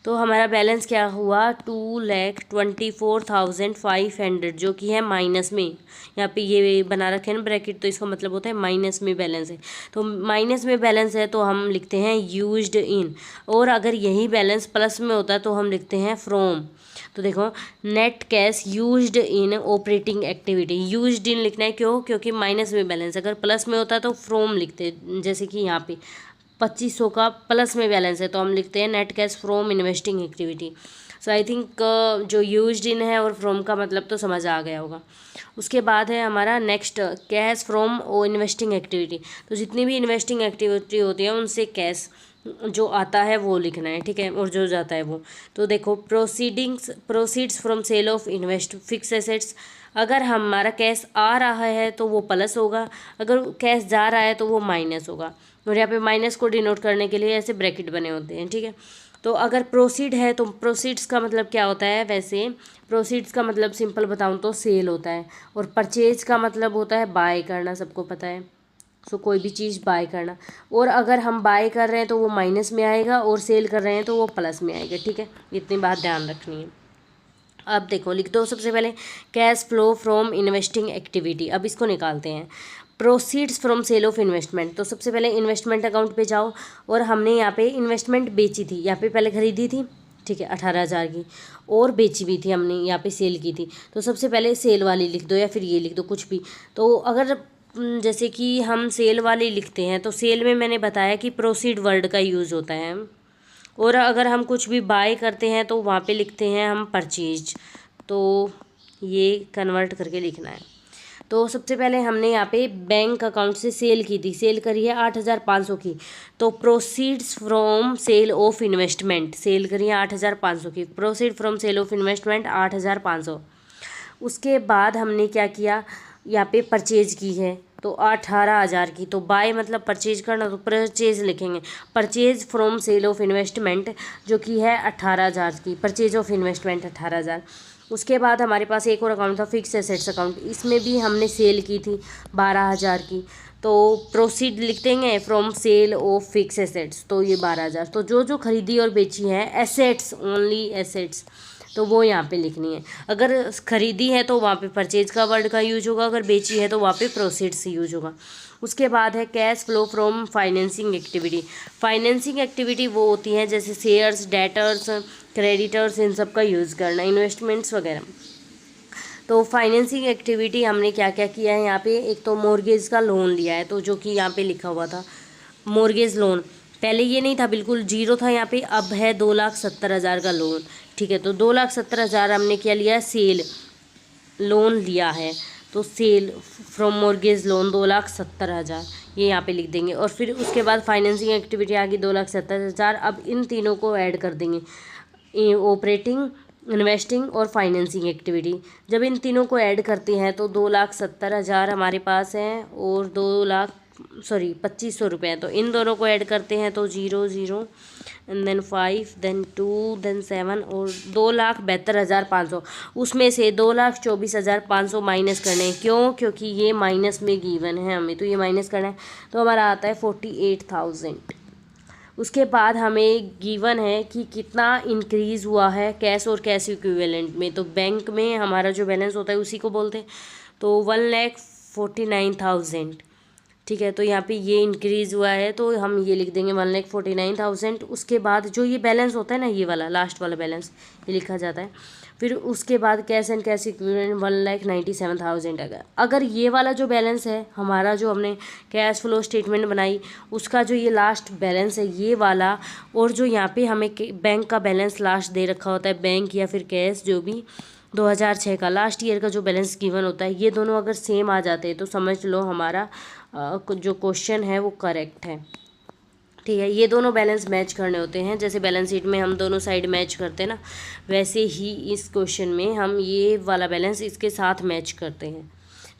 तो हमारा बैलेंस क्या हुआ, 2,24,500, जो कि है माइनस में। यहाँ पे ये बना रखे हैं ना ब्रैकेट, तो इसका मतलब होता है माइनस में बैलेंस है। तो माइनस में बैलेंस है तो हम लिखते हैं यूज्ड इन, और अगर यही बैलेंस प्लस में होता है तो हम लिखते हैं फ्रॉम। तो देखो net cash used in operating activity, used in लिखना है, क्यों, क्योंकि माइनस में बैलेंस। अगर प्लस में होता है तो फ्रॉम लिखते, जैसे कि यहाँ पे 2,500 का प्लस में बैलेंस है तो हम लिखते हैं net cash from investing activity. So I think जो यूज्ड इन है और फ्रॉम का मतलब तो समझ आ गया होगा। उसके बाद है हमारा next cash from o investing activity. तो जितनी भी इन्वेस्टिंग एक्टिविटी होती है उनसे कैश जो आता है वो लिखना है। ठीक है, और जो जाता है वो। तो देखो proceeds from sale of invest fix assets. अगर हमारा कैश आ रहा है तो वो प्लस होगा, अगर कैश जा रहा है तो वो माइनस होगा। और यहाँ पे माइनस को डिनोट करने के लिए ऐसे ब्रैकेट बने होते हैं। ठीक है, तो अगर प्रोसीड है तो प्रोसीड्स का मतलब क्या होता है, वैसे प्रोसीड्स का मतलब सिंपल बताऊँ तो सेल होता है, और परचेज का मतलब होता है बाय करना, सबको पता है। सो कोई भी चीज़ बाय करना, और अगर हम बाय कर रहे हैं तो वो माइनस में आएगा, और सेल कर रहे हैं तो वो प्लस में आएगा। ठीक है, इतनी बात ध्यान रखनी है। अब देखो लिख दो सबसे पहले cash flow from investing activity. अब इसको निकालते हैं, proceeds from sale of investment. तो सबसे पहले इन्वेस्टमेंट अकाउंट पे जाओ, और हमने यहाँ पे इन्वेस्टमेंट बेची थी, यहाँ पे पहले खरीदी थी। ठीक है, 18,000 की, और बेची भी थी हमने, यहाँ पे सेल की थी। तो सबसे पहले सेल वाली लिख दो, या फिर ये लिख दो, कुछ भी। तो अगर जैसे कि हम सेल वाली लिखते हैं तो सेल में मैंने बताया कि प्रोसीड वर्ड का यूज़ होता है, और अगर हम कुछ भी बाय करते हैं तो वहाँ पे लिखते हैं हम परचेज। तो ये कन्वर्ट करके लिखना है। तो सबसे पहले हमने यहाँ पे बैंक अकाउंट से सेल की थी, सेल करी है 8,500 की। तो proceeds from sale of investment, sale करी है 8,500 की, proceed from sale of investment 8,500। उसके बाद हमने क्या किया, यहाँ पे परचेज की है तो 18,000 की। तो बाय मतलब परचेज करना, तो परचेज लिखेंगे, purchase from sale of investment जो कि है 18,000 की, परचेज ऑफ इन्वेस्टमेंट 18,000। उसके बाद हमारे पास एक और अकाउंट था फिक्स एसेट्स अकाउंट, इसमें भी हमने सेल की थी 12,000 की। तो प्रोसीड लिख देंगे from sale of fix assets, तो ये 12,000। तो जो जो खरीदी और बेची है एसेट्स, ओनली एसेट्स, तो वो यहाँ पे लिखनी है। अगर खरीदी है तो वहाँ पे परचेज का वर्ड का यूज होगा, अगर बेची है तो वहाँ पे प्रोसीड्स यूज होगा। उसके बाद है cash flow from financing activity. Financing activity वो होती हैं जैसे शेयर्स, डेटर्स, क्रेडिटर्स, इन सब का यूज़ करना, इन्वेस्टमेंट्स वगैरह। तो फाइनेंसिंग एक्टिविटी हमने क्या क्या किया है यहाँ पे, एक तो मॉर्गेज का लोन लिया है, तो जो कि यहाँ पे लिखा हुआ था मॉर्गेज लोन, पहले ये नहीं था, बिल्कुल जीरो था यहाँ पे, अब है 2,70,000 का लोन। ठीक है, तो 2,70,000 हमने क्या लिया है, सेल लोन लिया है, तो सेल फ्रॉम मॉर्गेज लोन 2,70,000 ये यहाँ पे लिख देंगे। और फिर उसके बाद फाइनेंसिंग एक्टिविटी आ गई 2,70,000। अब इन तीनों को ऐड कर देंगे, ऑपरेटिंग, इन्वेस्टिंग और फाइनेंसिंग एक्टिविटी। जब इन तीनों को ऐड करते हैं तो 2,70,000 हमारे पास हैं और 2,25,000 रुपये हैं। तो इन दोनों को ऐड करते हैं तो 0 0 एंड देन 5 देन 2 देन 7 और 2,72,500। उसमें से 2,24,500 माइनस करने हैं, क्यों, क्योंकि ये माइनस में गिवन है हमें, तो ये माइनस करना है, तो हमारा आता है 48,000। उसके बाद हमें गिवन है कि कितना इंक्रीज़ हुआ है कैश और कैश इक्विवेलेंट में। तो बैंक में हमारा जो बैलेंस होता है उसी को बोलते हैं, तो 1,49,000। ठीक है, तो यहाँ पे ये इंक्रीज़ हुआ है तो हम ये लिख देंगे 1,49,000। उसके बाद जो ये बैलेंस होता है ना, ये वाला लास्ट वाला बैलेंस ये लिखा जाता है। फिर उसके बाद कैश एंड कैश इक्विवेलेंट 1,97,000। अगर ये वाला जो बैलेंस है हमारा, जो हमने कैश फ्लो स्टेटमेंट बनाई, उसका जो ये लास्ट बैलेंस है ये वाला, और जो यहाँ पे हमें बैंक का बैलेंस लास्ट दे रखा होता है, बैंक या फिर कैश जो भी 2006 का लास्ट ईयर का जो बैलेंस गिवन होता है, ये दोनों अगर सेम आ जाते हैं तो समझ लो हमारा जो क्वेश्चन है वो करेक्ट है। ठीक है, ये दोनों बैलेंस मैच करने होते हैं, जैसे बैलेंस शीट में हम दोनों साइड मैच करते हैं ना, वैसे ही इस क्वेश्चन में हम ये वाला बैलेंस इसके साथ मैच करते हैं।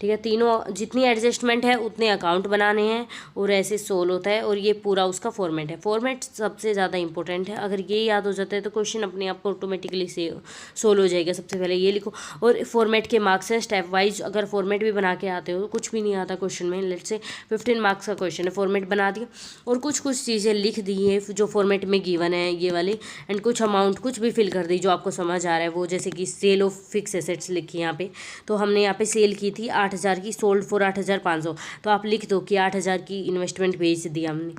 ठीक है, तीनों जितनी एडजस्टमेंट है उतने अकाउंट बनाने हैं और ऐसे सोल्व होता है, और ये पूरा उसका फॉर्मेट है। फॉर्मेट सबसे ज़्यादा इंपॉर्टेंट है, अगर ये याद हो जाता है तो क्वेश्चन अपने आप ऑटोमेटिकली से सोल्व हो जाएगा। सबसे पहले ये लिखो, और फॉर्मेट के मार्क्स हैं स्टेप वाइज। अगर फॉर्मेट भी बना के आते हो, कुछ भी नहीं आता क्वेश्चन में, लेट से 15 मार्क्स का क्वेश्चन है, फॉर्मेट बना दिया और कुछ चीज़ें लिख दी है जो फॉर्मेट में गिवन है ये वाली, एंड कुछ अमाउंट कुछ भी फिल कर दी जो आपको समझ आ रहा है वो, जैसे कि सेल ऑफ फिक्स एसेट्स लिखी यहाँ पे। तो हमने यहाँ पे सेल की थी 8,000 की, सोल्ड फॉर 8,500। तो आप लिख दो कि 8,000 की इन्वेस्टमेंट बेच दी हमने,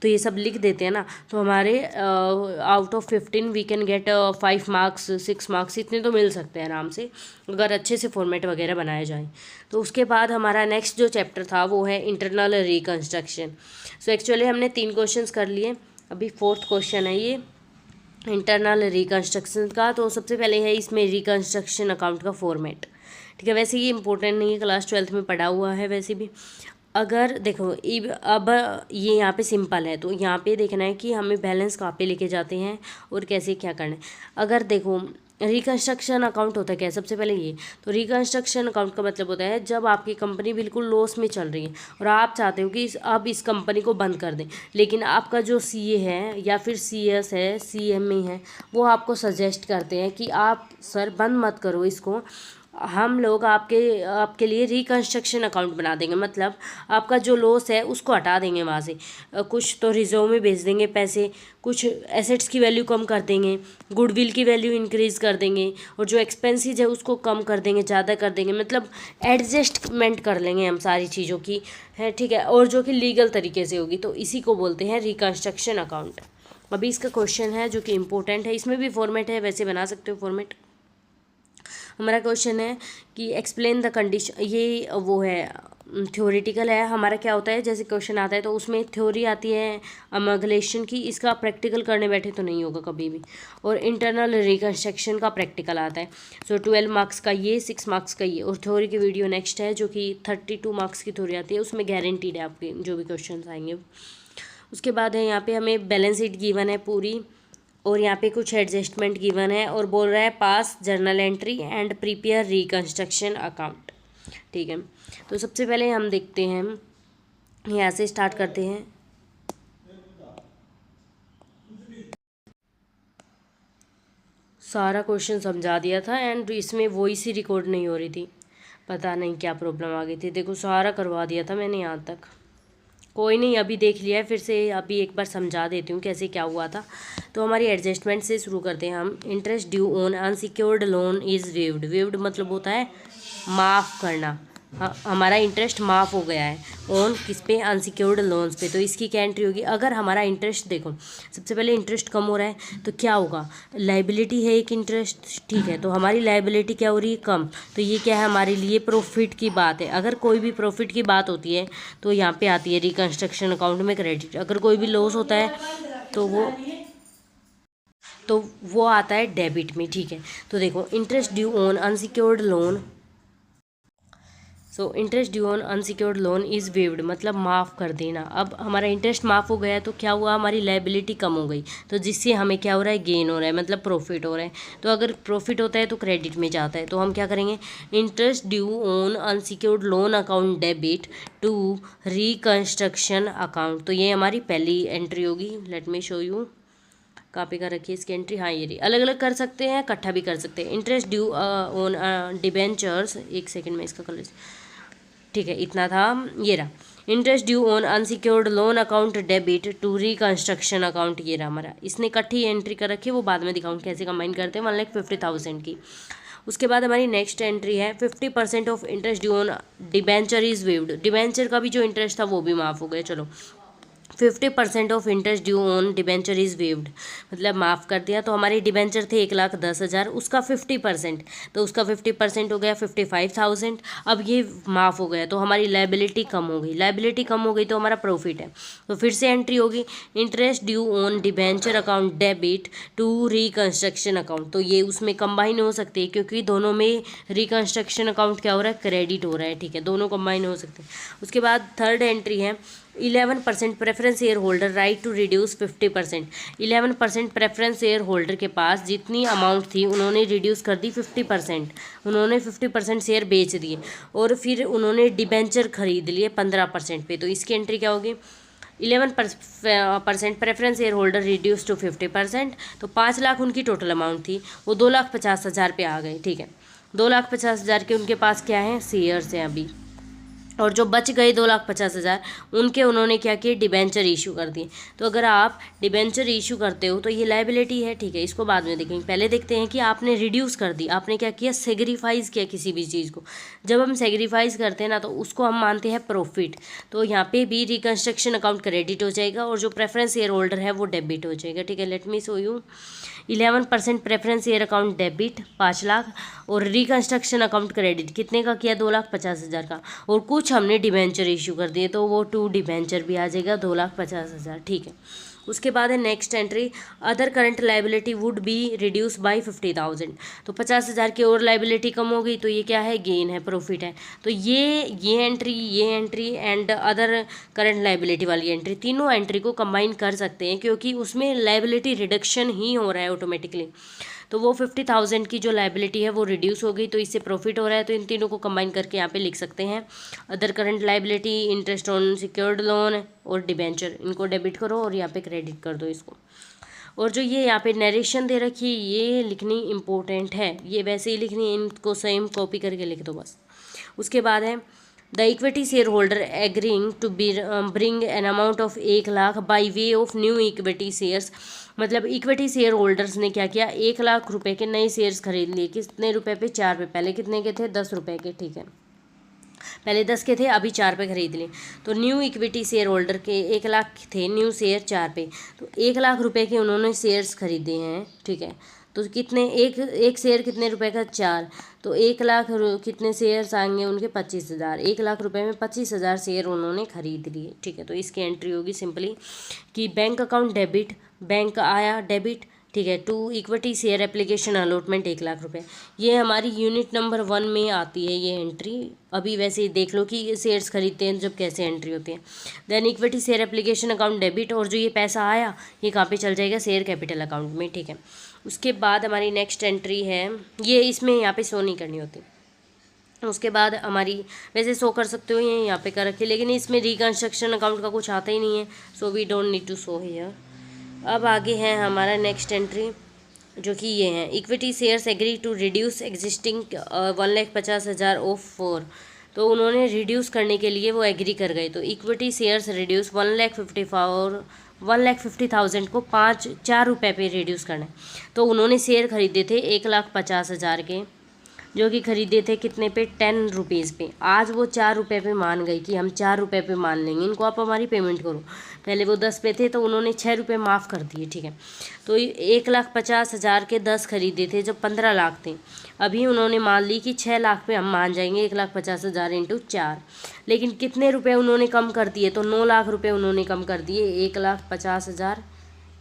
तो ये सब लिख देते हैं ना। तो हमारे out of 15 we can get 5 marks 6 marks, इतने तो मिल सकते हैं आराम से, अगर अच्छे से फॉर्मेट वगैरह बनाया जाए। तो उसके बाद हमारा नेक्स्ट जो चैप्टर था वो है इंटरनल रिकन्स्ट्रक्शन। सो एक्चुअली हमने 3 क्वेश्चंस कर लिए, अभी 4th क्वेश्चन है ये इंटरनल रिकन्स्ट्रक्शन का। तो सबसे पहले है इसमें रिकन्स्ट्रक्शन अकाउंट का फॉर्मेट। ठीक है, वैसे ये इंपॉर्टेंट नहीं है, क्लास 12th में पढ़ा हुआ है वैसे भी। अगर देखो अब ये यहाँ पे सिंपल है, तो यहाँ पे देखना है कि हमें बैलेंस कहाँ पे लेके जाते हैं और कैसे क्या करना है। अगर देखो रिकन्स्ट्रक्शन अकाउंट होता है क्या, सबसे पहले ये, तो रिकन्स्ट्रक्शन अकाउंट का मतलब होता है जब आपकी कंपनी बिल्कुल लॉस में चल रही है और आप चाहते हो कि अब इस कंपनी को बंद कर दें, लेकिन आपका जो सीए है या फिर सीएस है, सीएमए है, वो आपको सजेस्ट करते हैं कि आप सर बंद मत करो इसको, हम लोग आपके लिए रिकन्स्ट्रक्शन अकाउंट बना देंगे। मतलब आपका जो लॉस है उसको हटा देंगे वहाँ से, कुछ तो रिजर्व में भेज देंगे पैसे, कुछ एसेट्स की वैल्यू कम कर देंगे, गुडविल की वैल्यू इंक्रीज़ कर देंगे, और जो एक्सपेंसेस है उसको कम कर देंगे, ज़्यादा कर देंगे, मतलब एडजस्टमेंट कर लेंगे हम सारी चीज़ों की है। ठीक है, और जो कि लीगल तरीके से होगी, तो इसी को बोलते हैं रिकन्स्ट्रक्शन अकाउंट। अभी इसका क्वेश्चन है जो कि इम्पोर्टेंट है, इसमें भी फॉर्मेट है, वैसे बना सकते हो फॉर्मेट। हमारा क्वेश्चन है कि एक्सप्लेन द कंडीशन, ये वो है थ्योरेटिकल है हमारा। क्या होता है, जैसे क्वेश्चन आता है तो उसमें थ्योरी आती है अमगलेशन की, इसका प्रैक्टिकल करने बैठे तो नहीं होगा कभी भी। और इंटरनल रिकंस्ट्रक्शन का प्रैक्टिकल आता है। सो 12 मार्क्स का ये, 6 मार्क्स का ये। और थ्योरी की वीडियो नेक्स्ट है जो कि 32 मार्क्स की थ्योरी आती है, उसमें गारंटीड है आपके जो भी क्वेश्चन आएंगे। उसके बाद है यहाँ पे हमें बैलेंस शीट गिवन है पूरी, और यहाँ पे कुछ एडजस्टमेंट गिवन है, और बोल रहा है पास journal entry and prepare reconstruction account. ठीक है, तो सबसे पहले हम देखते हैं, यहाँ से स्टार्ट करते हैं। सारा क्वेश्चन समझा दिया था एंड इसमें वॉइस ही रिकॉर्ड नहीं हो रही थी, पता नहीं क्या प्रॉब्लम आ गई थी। देखो सारा करवा दिया था मैंने यहाँ तक। कोई नहीं, अभी देख लिया है, फिर से अभी एक बार समझा देती हूँ कैसे क्या हुआ था। तो हमारी एडजस्टमेंट से शुरू करते हैं हम। Interest due on unsecured loan is waived. Waived मतलब होता है माफ़ करना। हमारा इंटरेस्ट माफ़ हो गया है ऑन किस पे, अनसिक्योर्ड लोन्स पे। तो इसकी क्या एंट्री होगी, अगर हमारा इंटरेस्ट, देखो सबसे पहले इंटरेस्ट कम हो रहा है तो क्या होगा, लाइबिलिटी है एक इंटरेस्ट, ठीक है, तो हमारी लाइबिलिटी क्या हो रही है, कम। तो ये क्या है, हमारे लिए प्रॉफिट की बात है। अगर कोई भी प्रॉफिट की बात होती है तो यहाँ पे आती है रिकंस्ट्रक्शन अकाउंट में क्रेडिट। अगर कोई भी लॉस होता है तो वो आता है डेबिट में। ठीक है, तो देखो interest due on unsecured loan, so interest due on unsecured loan is waived मतलब माफ़ कर देना। अब हमारा इंटरेस्ट माफ़ हो गया है तो क्या हुआ, हमारी लाइबिलिटी कम हो गई, तो जिससे हमें क्या हो रहा है, गेन हो रहा है, मतलब प्रॉफिट हो रहा है। तो अगर प्रॉफिट होता है तो क्रेडिट में जाता है, तो हम क्या करेंगे, interest due on unsecured loan account debit to reconstruction account. तो ये हमारी पहली एंट्री होगी। Let me show you, copy कर रखी है इसकी एंट्री। हाँ ये रही, अलग अलग कर सकते हैं, इकट्ठा भी कर सकते हैं। इंटरेस्ट ड्यू ऑन डिबेंचर्स, एक सेकंड में इसका कलर, ठीक है इतना था, ये रहा। Interest due on unsecured loan account debit to reconstruction account, ये रहा हमारा। इसने इकट्ठी एंट्री कर रखी है, वो बाद में दिखाऊँ कैसे कंबाइन करते हैं, 1,50,000 की। उसके बाद हमारी नेक्स्ट एंट्री है 50% of interest due on debenture is waived. Debenture का भी जो इंटरेस्ट था वो भी माफ़ हो गया। चलो 50% of interest due on debenture is waived मतलब माफ़ कर दिया। तो हमारे डिबेंचर थे 1,10,000, उसका 50%, तो उसका 50% हो गया 55,000। अब ये माफ़ हो गया तो हमारी लाइबिलिटी कम हो गई। लाइबिलिटी कम हो गई तो हमारा प्रॉफिट है। तो फिर से एंट्री होगी interest due on debenture account debit to reconstruction account. तो ये उसमें कंबाइन हो सकते हैं क्योंकि दोनों में रिकंस्ट्रक्शन अकाउंट क्या हो रहा है, क्रेडिट हो रहा है। ठीक है, दोनों कंबाइन हो सकते हैं। उसके बाद थर्ड एंट्री है 11% preference shareholder right to reduce 50%। 11% preference shareholder के पास जितनी अमाउंट थी उन्होंने रिड्यूस कर दी 50%। उन्होंने 50% शेयर बेच दिए और फिर उन्होंने डिबेंचर खरीद लिए 15% पे। तो इसकी एंट्री क्या होगी, 11% preference shareholder reduce to 50%। तो 5 लाख उनकी टोटल अमाउंट थी, वो 2,50,000 पे आ गए। ठीक है, 2,50,000 के उनके पास क्या है, शेयर्स हैं अभी, और जो बच गए 2,50,000 उनके उन्होंने क्या किए, डिबेंचर इशू कर दिए। तो अगर आप डिबेंचर इशू करते हो तो ये लाइबिलिटी है। ठीक है, इसको बाद में देखेंगे, पहले देखते हैं कि आपने रिड्यूस कर दी, आपने क्या किया, सेग्रीफाइस किया किसी भी चीज़ को। जब हम सेग्रीफाइस करते हैं ना तो उसको हम मानते हैं प्रॉफिट। तो यहाँ पे भी रिकंस्ट्रक्शन अकाउंट क्रेडिट हो जाएगा और जो प्रेफरेंस शेयर होल्डर है वो डेबिट हो जाएगा। ठीक है, late me show you. 11% preference share account debit 5 lakh और रिकंस्ट्रक्शन अकाउंट क्रेडिट कितने का किया, 2,50,000 का, और कुछ हमने डिबेंचर इशू कर दिए तो वो 2 डिबेंचर भी आ जाएगा 2,50,000। ठीक है, उसके बाद है next entry other current liability would be reduce by 50,000। तो 50,000 की और लाइबिलिटी कम हो गई तो ये क्या है, गेन है, प्रॉफिट है। तो ये entry and other current liability वाली एंट्री, तीनों एंट्री को कंबाइन कर सकते हैं क्योंकि उसमें लाइबिलिटी रिडक्शन ही हो रहा है ऑटोमेटिकली। तो वो 50,000 की जो लाइबिलिटी है वो रिड्यूस हो गई तो इससे प्रॉफिट हो रहा है। तो इन तीनों को कंबाइन करके यहाँ पे लिख सकते हैं other current liability, interest on secured loan और डिबेंचर, इनको डेबिट करो और यहाँ पे क्रेडिट कर दो इसको। और जो ये यहाँ पे नरेशन दे रखी है ये लिखनी इम्पोर्टेंट है, ये वैसे ही लिखनी है, इनको सेम कॉपी करके लिख दो बस। उसके बाद है the equity shareholder agreeing to bring an amount of 1 lakh by way of new equity shares. मतलब इक्विटी शेयर होल्डर्स ने क्या किया, 1 लाख रुपए के नए शेयर्स खरीद लिए। कितने रुपए पे, 4 पे। पहले कितने के थे, 10 रुपए के। ठीक है, पहले 10 के थे, अभी 4 पे खरीद लिए। तो न्यू इक्विटी शेयर होल्डर के 1 लाख थे, न्यू शेयर 4 पे, तो 1 लाख रुपए के उन्होंने शेयर्स खरीदे हैं। ठीक है, तो कितने, एक शेयर कितने रुपए का, 4। तो 1 लाख कितने शेयर्स आएंगे उनके, 25,000। 1 लाख रुपए में 25,000 शेयर उन्होंने खरीद लिए, ठीक है। तो इसकी एंट्री होगी सिंपली कि बैंक अकाउंट डेबिट, बैंक आया डेबिट, ठीक है, to equity share application allotment 1 lakh रुपए। ये हमारी यूनिट नंबर 1 में आती है ये एंट्री। अभी वैसे ही देख लो कि शेयर्स खरीदते हैं जब कैसे एंट्री होती है। Then equity share application account debit, और जो ये पैसा आया ये कहाँ पे चल जाएगा, शेयर कैपिटल अकाउंट में, ठीक है। उसके बाद हमारी नेक्स्ट एंट्री है, ये इसमें यहाँ पे शो नहीं करनी होती। उसके बाद हमारी, वैसे शो कर सकते हो, ये यहाँ पे कर रखी, लेकिन इसमें रिकंस्ट्रक्शन अकाउंट का कुछ आता ही नहीं है, so we don't need to show here. अब आगे है हमारा नेक्स्ट एंट्री, जो कि ये है equity shares agree to reduce existing 1,50,000 of 4। तो उन्होंने रिड्यूस करने के लिए वो एग्री कर गए। तो इक्विटी शेयर्स रिड्यूस 1,50,000 को 4 रुपये पे रिड्यूस करना है। तो उन्होंने शेयर खरीदे थे 1,50,000 के, जो कि खरीदे थे कितने पे, 10 रुपीज़ पे। आज वो 4 रुपये पे मान गई कि हम 4 रुपये पे मान लेंगे इनको, आप हमारी पेमेंट करो। पहले वो 10 पे थे तो उन्होंने 6 रुपये माफ़ कर दिए, ठीक है। तो 1,50,000 के 10 खरीदे थे जब 15 लाख थे। अभी उन्होंने मान ली कि 6 लाख पे हम मान जाएंगे, 1,50,000 इंटू 4। लेकिन कितने रुपये उन्होंने कम कर दिए, तो 9 लाख रुपये उन्होंने कम कर दिए। 1,50,000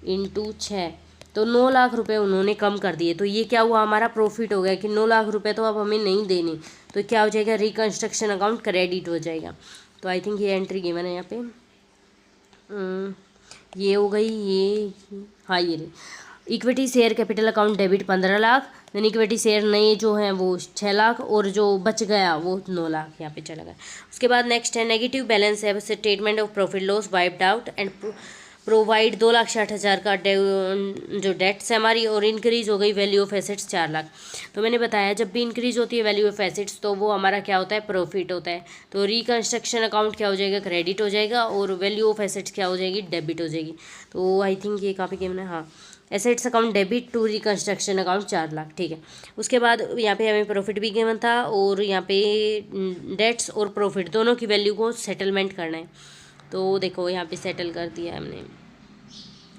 इंटू 6, तो 9 लाख रुपए उन्होंने कम कर दिए। तो ये क्या हुआ, हमारा प्रॉफिट हो गया कि 9 लाख रुपए तो अब हमें नहीं देने। तो क्या हो जाएगा, रिकंस्ट्रक्शन अकाउंट क्रेडिट हो जाएगा। तो आई थिंक ये एंट्री गिवन है यहाँ पे। ये हो गई, ये हाँ ये रही। Equity share capital account debit 15 lakh, then equity share नए जो हैं वो 6 लाख, और जो बच गया वो 9 लाख यहाँ पे चला गया। उसके बाद नेक्स्ट है नेगेटिव बैलेंस है statement of profit loss wiped out and provide 2,60,000 का जो डेट्स है हमारी, और इंक्रीज़ हो गई वैल्यू ऑफ एसेट्स 4 लाख। तो मैंने बताया जब भी इंक्रीज़ होती है वैल्यू ऑफ एसेट्स तो वो हमारा क्या होता है, प्रॉफिट होता है। तो रिकंस्ट्रक्शन अकाउंट क्या हो जाएगा, क्रेडिट हो जाएगा, और वैल्यू ऑफ एसेट्स क्या हो जाएगी, डेबिट हो जाएगी। तो आई थिंक ये काफ़ी गेम है, हाँ। Assets account debit to reconstruction account 4 lakh, ठीक है। उसके बाद यहाँ पे हमें प्रॉफिट भी गिवन था, और यहाँ पे डेट्स और प्रॉफिट दोनों की वैल्यू को सेटलमेंट करना है। तो देखो यहाँ पे सेटल कर दिया हमने,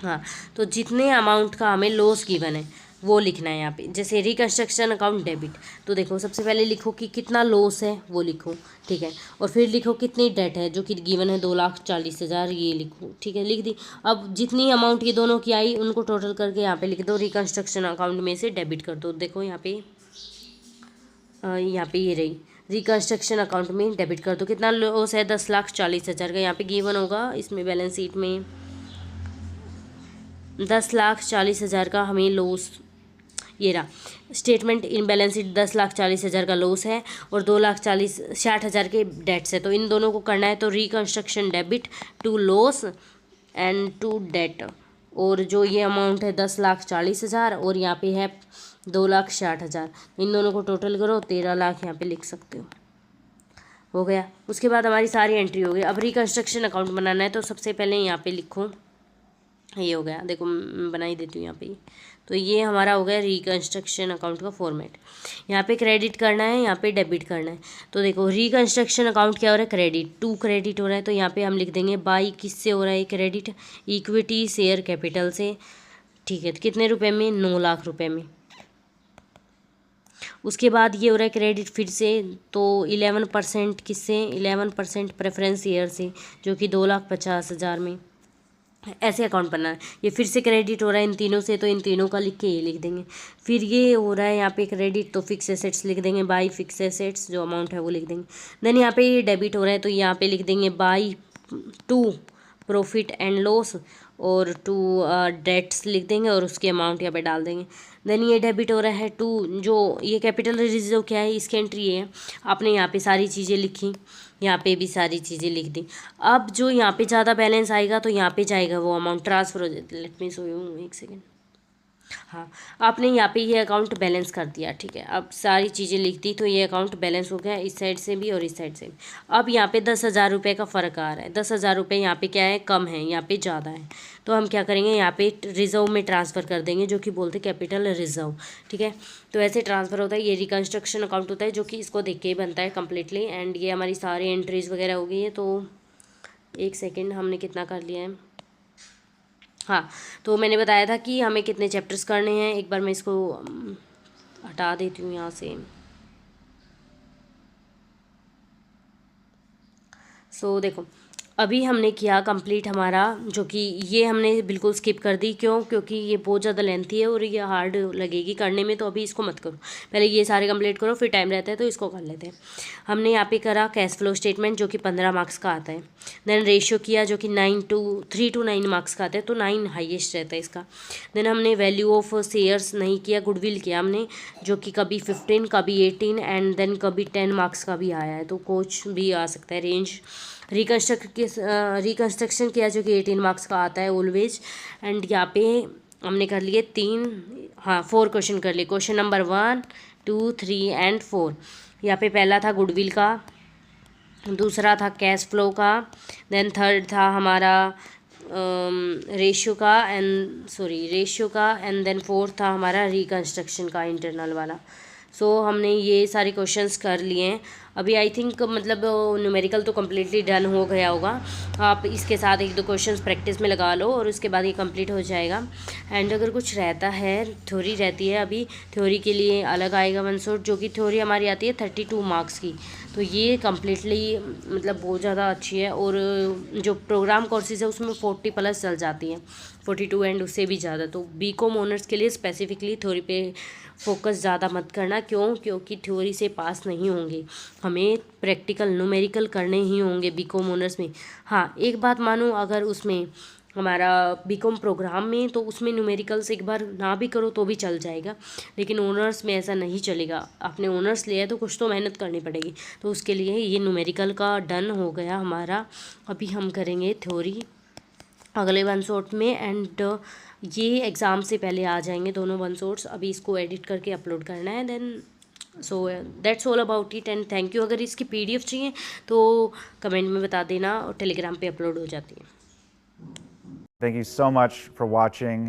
हाँ। तो जितने अमाउंट का हमें लॉस गिवन है वो लिखना है यहाँ पे। जैसे रिकंस्ट्रक्शन अकाउंट डेबिट, तो देखो सबसे पहले लिखो कि कितना लॉस है वो लिखो, ठीक है। और फिर लिखो कितनी डेट है, जो कि गिवन है 2,40,000, ये लिखो, ठीक है, लिख दी। अब जितनी अमाउंट ये दोनों की आई उनको टोटल करके यहाँ पे लिख दो, रिकंस्ट्रक्शन अकाउंट में से डेबिट कर दो। देखो यहाँ पे ये रही, रिकंस्ट्रक्शन अकाउंट में डेबिट कर दो। कितना लॉस है, 10,40,000 का यहाँ पे गिवन होगा। इसमें बैलेंस शीट में 10,40,000 का हमें लॉस, ये रहा स्टेटमेंट इन बैलेंस शीट, 10,40,000 का लॉस है, और 2,60,000 के डेट्स है। तो इन दोनों को करना है, तो reconstruction debit to loss and to date, और जो ये अमाउंट है 10,40,000 और यहाँ पे है 2,60,000, इन दोनों को टोटल करो, 13 लाख यहाँ पे लिख सकते हो गया। उसके बाद हमारी सारी एंट्री हो गई। अब रिकंस्ट्रक्शन अकाउंट बनाना है, तो सबसे पहले यहाँ पे लिखो, ये हो गया, देखो बना ही देती हूँ यहाँ पे। तो ये हमारा हो गया रिकंस्ट्रक्शन अकाउंट का फॉर्मेट। यहाँ पे क्रेडिट करना है, यहाँ पे डेबिट करना है। तो देखो रिकंस्ट्रक्शन अकाउंट क्या हो रहा है, क्रेडिट, टू क्रेडिट हो रहा है। तो यहाँ पे हम लिख देंगे बाई, किससे हो रहा है क्रेडिट, इक्विटी शेयर कैपिटल से, ठीक है। तो कितने रुपए में, 9 लाख रुपए में। उसके बाद ये हो रहा है क्रेडिट फिर से, तो 11% किससे, 11% प्रेफरेंस शेयर से, जो कि 2,50,000 में। ऐसे अकाउंट बनना है। ये फिर से क्रेडिट हो रहा है इन तीनों से, तो इन तीनों का लिख के ये लिख देंगे। फिर ये हो रहा है यहाँ पे क्रेडिट, तो फिक्स एसेट्स लिख देंगे, बाई फिक्स एसेट्स, जो अमाउंट है वो लिख देंगे। देन यहाँ पे ये डेबिट हो रहा है, तो यहाँ पे लिख देंगे by two profit and loss, और टू डेट्स लिख देंगे, और उसके अमाउंट यहाँ पे डाल देंगे। देन ये डेबिट हो रहा है टू, जो ये कैपिटल रिजर्व क्या है, इसकी एंट्री ये है। आपने यहाँ पे सारी चीज़ें लिखी, यहाँ पे भी सारी चीज़ें लिख दी। अब जो यहाँ पे ज़्यादा बैलेंस आएगा तो यहाँ पे जाएगा वो अमाउंट ट्रांसफ़र हो जाती है। लेट मी शो यू, एक सेकेंड। हाँ, आपने यहाँ पे ये अकाउंट बैलेंस कर दिया, ठीक है। अब सारी चीज़ें लिख दी, तो ये अकाउंट बैलेंस हो गया इस साइड से भी और इस साइड से भी। अब यहाँ पे 10,000 रुपये का फ़र्क आ रहा है। 10,000 रुपये यहाँ पे क्या है, कम है, यहाँ पे ज़्यादा है। तो हम क्या करेंगे, यहाँ पे रिजर्व में ट्रांसफ़र कर देंगे, जो कि बोलते कैपिटल रिजर्व, ठीक है। तो ऐसे ट्रांसफ़र होता है। ये रिकंस्ट्रक्शन अकाउंट होता है, जो कि इसको देख के ही बनता है कम्प्लीटली। एंड ये हमारी सारी एंट्रीज़ वगैरह हो गई है। तो एक सेकेंड, हमने कितना कर लिया है, हाँ, तो मैंने बताया था कि हमें कितने चैप्टर्स करने हैं। एक बार मैं इसको हटा देती हूँ यहाँ से। सो देखो, अभी हमने किया कंप्लीट हमारा, जो कि ये हमने बिल्कुल स्किप कर दी। क्यों? क्योंकि ये बहुत ज़्यादा लेंथी है और ये हार्ड लगेगी करने में, तो अभी इसको मत करो, पहले ये सारे कंप्लीट करो, फिर टाइम रहता है तो इसको कर लेते हैं। हमने यहाँ पे करा कैश फ्लो स्टेटमेंट, जो कि 15 मार्क्स का आता है। देन रेशियो किया, जो कि 3 to 9 मार्क्स का आता है, तो 9 हाईएस्ट रहता है इसका। देन हमने वैल्यू ऑफ शेयर्स नहीं किया, गुडविल किया हमने, जो कि कभी 15, कभी 18 एंड देन कभी 10 मार्क्स का भी आया है, तो कुछ भी आ सकता है रेंज। रिकन्स्ट्रक्शन किया, जो कि 18 मार्क्स का आता है ऑलवेज। एंड यहाँ पे हमने कर लिए 4 क्वेश्चन कर लिए। Question number 1, 2, 3 and 4। यहाँ पे पहला था गुडविल का, दूसरा था कैश फ्लो का, देन थर्ड था हमारा रेशियो का एंड देन फोर्थ था हमारा रिकन्स्ट्रक्शन का, इंटरनल वाला। सो हमने ये सारे क्वेश्चंस कर लिए हैं। अभी आई थिंक मतलब न्यूमेरिकल तो कम्प्लीटली डन हो गया होगा। आप इसके साथ 1-2 क्वेश्चंस प्रैक्टिस में लगा लो और उसके बाद ये कंप्लीट हो जाएगा। एंड अगर कुछ रहता है, थ्योरी रहती है, अभी थ्योरी के लिए अलग आएगा 1 शॉट, जो कि थ्योरी हमारी आती है 32 मार्क्स की। तो ये कम्प्लीटली मतलब बहुत ज़्यादा अच्छी है। और जो प्रोग्राम कोर्सेज है उसमें 40+ चल जाती हैं, 42 एंड उससे भी ज़्यादा। तो बीकॉम ऑनर्स के लिए स्पेसिफिकली थ्योरी पे फोकस ज़्यादा मत करना। क्यों? क्योंकि थ्योरी से पास नहीं होंगे, हमें प्रैक्टिकल न्यूमेरिकल करने ही होंगे बीकॉम ऑनर्स में। हाँ, एक बात मानो, अगर उसमें हमारा बीकॉम प्रोग्राम में, तो उसमें न्यूमेरिकल्स एक बार ना भी करो तो भी चल जाएगा, लेकिन ऑनर्स में ऐसा नहीं चलेगा। आपने ऑनर्स लिया है तो कुछ तो मेहनत करनी पड़ेगी। तो उसके लिए ये न्यूमेरिकल का डन हो गया हमारा। अभी हम करेंगे थ्योरी अगले 1 शॉट में। एंड ये एग्ज़ाम से पहले आ जाएंगे दोनों 1 शॉट्स। अभी इसको एडिट करके अपलोड करना है। Then so that's all about it and thank you. अगर इसकी PDF चाहिए तो कमेंट में बता देना, और टेलीग्राम पे अपलोड हो जाती है। Thank you so much for watching.